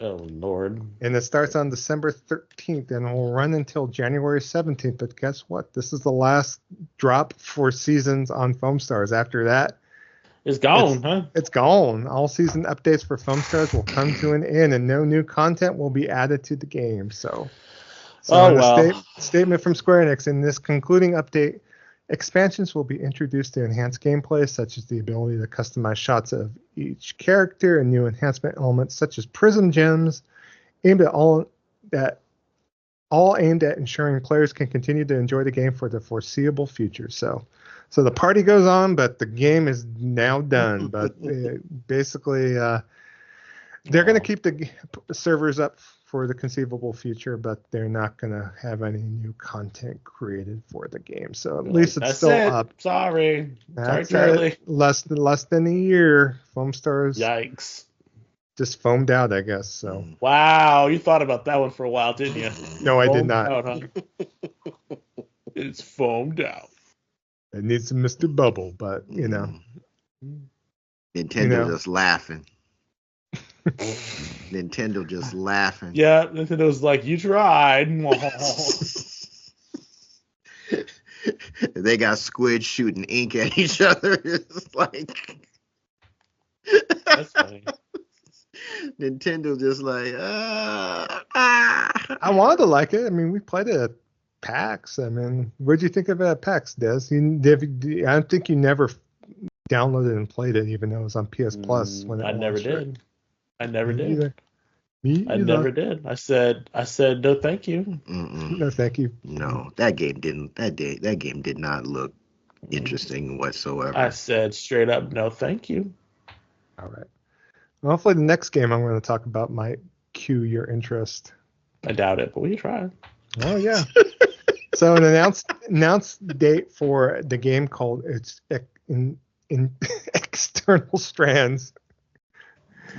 Oh Lord. And it starts on December 13th and will run until January 17th. But guess what? This is the last drop for seasons on Foam Stars. After that, it's gone, It's gone. All season updates for Foam Stars will come to an end, and no new content will be added to the game. So statement from Square Enix: in this concluding update, expansions will be introduced to enhance gameplay, such as the ability to customize shots of each character, and new enhancement elements such as prism gems, aimed at all aimed at ensuring players can continue to enjoy the game for the foreseeable future. So the party goes on, but the game is now done. But basically, they're going to keep the servers up for the conceivable future, but they're not going to have any new content created for the game. So at least it's still up. Sorry, Charlie. Less than a year. Foam Stars. Yikes. Just foamed out, I guess. So. Wow, you thought about that one for a while, didn't you? No, I did not. Out, huh? It's foamed out. It needs some Mr. Bubble, but Nintendo just laughing. Nintendo just laughing. Yeah, Nintendo's like, you tried. They got squid shooting ink at each other. It's like that's funny. Nintendo just like I wanted to like it. I mean, we played it at PAX. I mean, what did you think of it at PAX, Des? I don't think you never downloaded and played it, even though it was on PS Plus when it I never did. I never did. Either. Me either. I never did. I said no, thank you. No, thank you. No, that game did not look interesting whatsoever. I said straight up, no, thank you. All right. Well, hopefully the next game I'm going to talk about might cue your interest. I doubt it, but we try. Oh yeah. So an announced date for the game called in External Strands.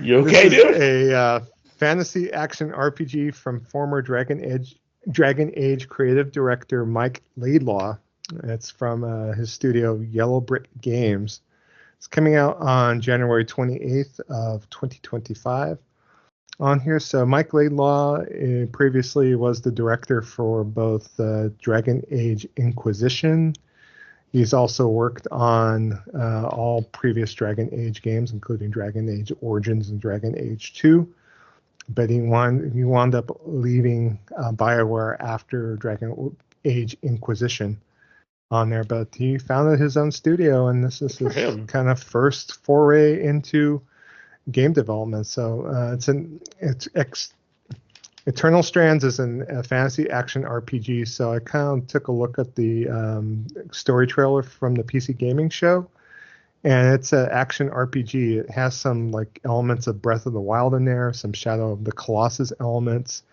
You okay, dude? A fantasy action RPG from former Dragon Age creative director Mike Laidlaw. It's from his studio Yellow Brick Games. It's coming out on January 28th of 2025 on here. So Mike Laidlaw previously was the director for both Dragon Age Inquisition. He's also worked on all previous Dragon Age games, including Dragon Age Origins and Dragon Age 2. but he wound up leaving BioWare after Dragon Age Inquisition on there. But he founded his own studio, and this is his kind of first foray into game development. So Eternal Strands is a fantasy action RPG. So I kind of took a look at the story trailer from the PC Gaming Show, and it's an action RPG. It has some like elements of Breath of the Wild in there, some Shadow of the Colossus elements,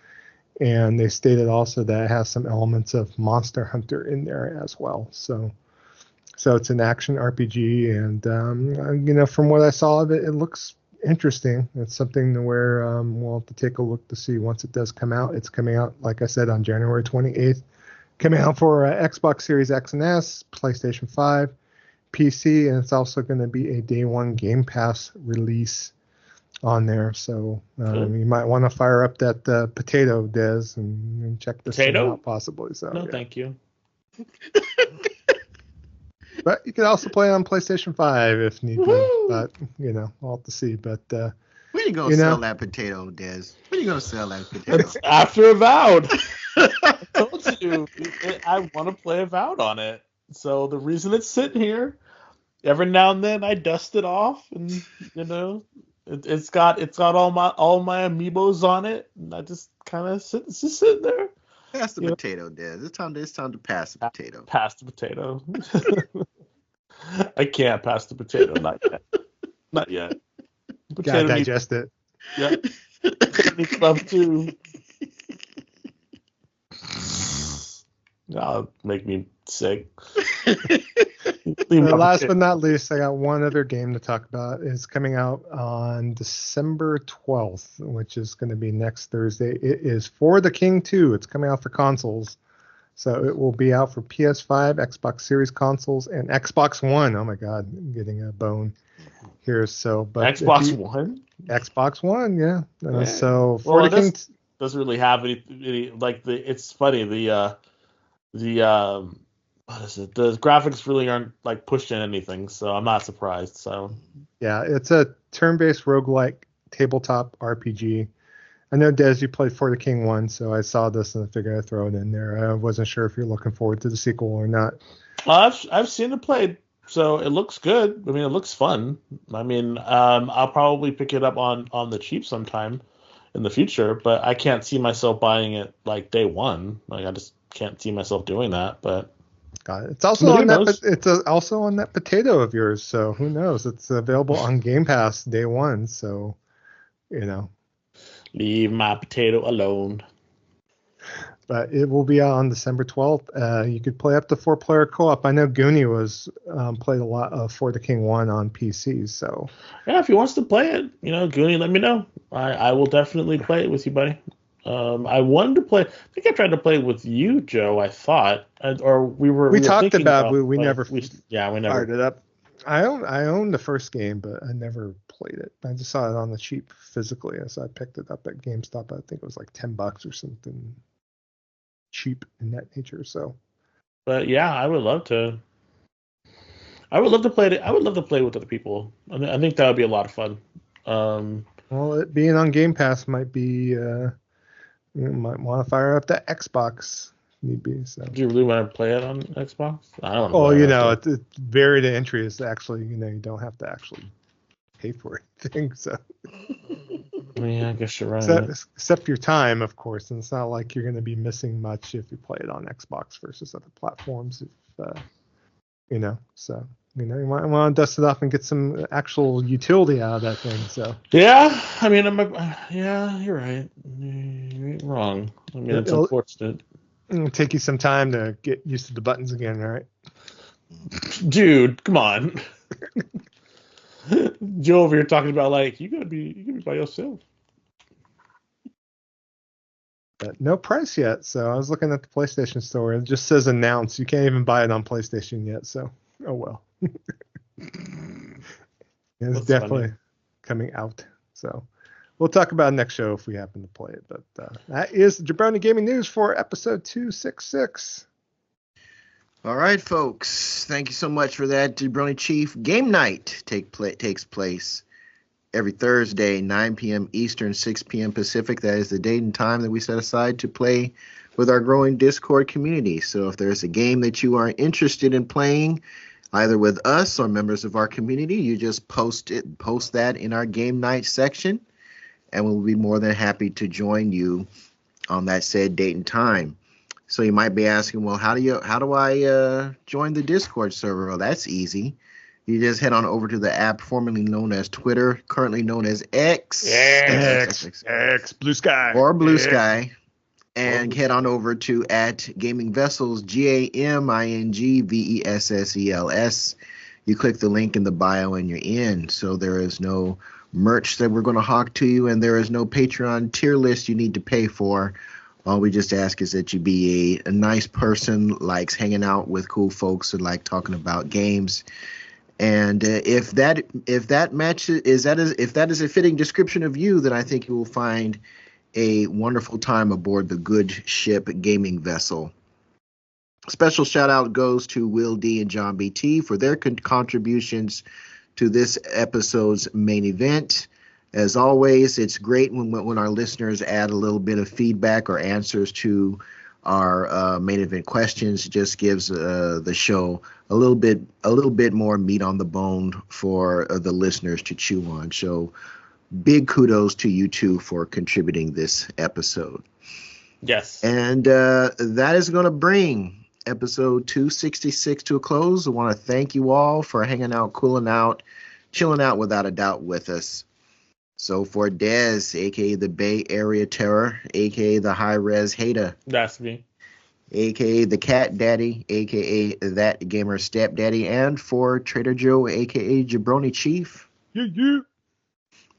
and they stated also that it has some elements of Monster Hunter in there as well. So it's an action RPG, and from what I saw of it, it looks interesting. It's something to where we'll have to take a look to see once it does come out. It's coming out, like I said, on January 28th. Coming out for Xbox Series X and S, PlayStation 5, PC, and it's also going to be a day one Game Pass release on there. So you might want to fire up that potato, Des, and check this one out possibly. So no, thank you. But you can also play it on PlayStation 5 if need be. But, we'll have to see. But where are you going to sell that potato, Des? Where are you going to sell that potato? It's after Avowed. I told you, I want to play Avowed on it. So the reason it's sitting here, every now and then I dust it off, and it's got all my amiibos on it, and I just kind of it's just sitting there. Pass the potato, Des. It's time to pass the potato. Pass the potato. I can't pass the potato. Not yet. Not yet. Potato gotta digest it. Yeah. Potato needs love too. That'll make me sick. Last but not least, I got one other game to talk about. It's coming out on December 12th, which is going to be next Thursday. It is For the King 2. It's coming out for consoles. So it will be out for PS5, Xbox Series consoles, and Xbox One. Oh my God, I'm getting a bone here. So, but Xbox One? Xbox One, yeah. So For the King doesn't really have any like it's funny, the what is it? The graphics really aren't like pushed in anything, so I'm not surprised. So yeah, it's a turn-based roguelike tabletop RPG. I know, Des, you played For the King 1, so I saw this and I figured I'd throw it in there. I wasn't sure if you're looking forward to the sequel or not. I've seen it played, so it looks good. I mean, it looks fun. I mean, I'll probably pick it up on the cheap sometime in the future, but I can't see myself buying it like day one. Like I just can't see myself doing that. But got it. It's also on that. It's also on that potato of yours. So who knows? It's available on Game Pass day one. So leave my potato alone. But it will be out on December 12th. You could play up to 4-player co-op. I know Goonie was played a lot of For the King 1 on PC. So yeah, if he wants to play it, Goonie, let me know. I will definitely play it with you, buddy. I wanted to play. I think I tried to play with you, Joe. I thought, we talked about. We never fired it up. I own the first game, but I never played it. I just saw it on the cheap physically, so I picked it up at GameStop. I think it was like $10 or something cheap in that nature. So, but yeah, I would love to. I would love to play it. I would love to play with other people. I think that would be a lot of fun. Well, it being on Game Pass might be. You might want to fire up that Xbox if need be. So. Do you really want to play it on Xbox? I don't want to. Well, it's varied entry is actually, you don't have to actually pay for anything. So. Yeah, I guess you're right. Except your time, of course, and it's not like you're going to be missing much if you play it on Xbox versus other platforms. So. You might want to dust it off and get some actual utility out of that thing. So yeah, I mean, yeah, you're right. You ain't wrong. I mean, it's unfortunate. It'll take you some time to get used to the buttons again, right? Dude, come on. Joe over here talking about like you gotta be by yourself. But no price yet. So I was looking at the PlayStation Store. It just says announced. You can't even buy it on PlayStation yet. So oh well. It's definitely funny. Coming out. So we'll talk about it next show if we happen to play it. But that is the Jabroni Gaming News for episode 266. All right, folks. Thank you so much for that. Jabroni Chief. Game night takes place every Thursday, 9 p.m. Eastern, 6 p.m. Pacific. That is the date and time that we set aside to play with our growing Discord community. So if there's a game that you are interested in playing, either with us or members of our community, you just post that in our game night section, and we'll be more than happy to join you on that said date and time. So you might be asking, well, how do I join the Discord server? Well, that's easy. You just head on over to the app formerly known as Twitter, currently known as X, Blue Sky, or Blue Sky, and head on over to @GamingVessels, GamingVessels. You click the link in the bio and you're in. So there is no merch that we're going to hawk to you, and there is no Patreon tier list you need to pay for. All we just ask is that you be a nice person, likes hanging out with cool folks, and like talking about games. And if that is a fitting description of you, then I think you will find a wonderful time aboard the good ship Gaming Vessel. Special shout out goes to Will D and John BT for their contributions to this episode's main event. As always, it's great when our listeners add a little bit of feedback or answers to our main event questions. It just gives the show a little bit more meat on the bone for the listeners to chew on. So big kudos to you two for contributing this episode. Yes. And that is going to bring episode 266 to a close. I want to thank you all for hanging out, cooling out, chilling out without a doubt with us. So for Dez, a.k.a. the Bay Area Terror, a.k.a. the High Res Hater. That's me. A.k.a. the Cat Daddy, a.k.a. that Gamer Stepdaddy. And for Trader Joe, a.k.a. Jabroni Chief. Yeah.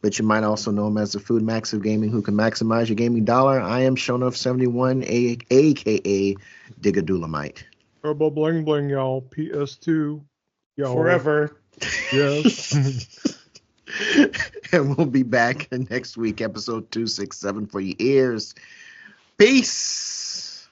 But you might also know him as the Food Max of Gaming, who can maximize your gaming dollar. I am Shonuff71, a.k.a. Digadulamite. Turbo bling bling, y'all. PS2. Y'all. Forever. Yes. And we'll be back next week, episode 267 for your ears. Peace.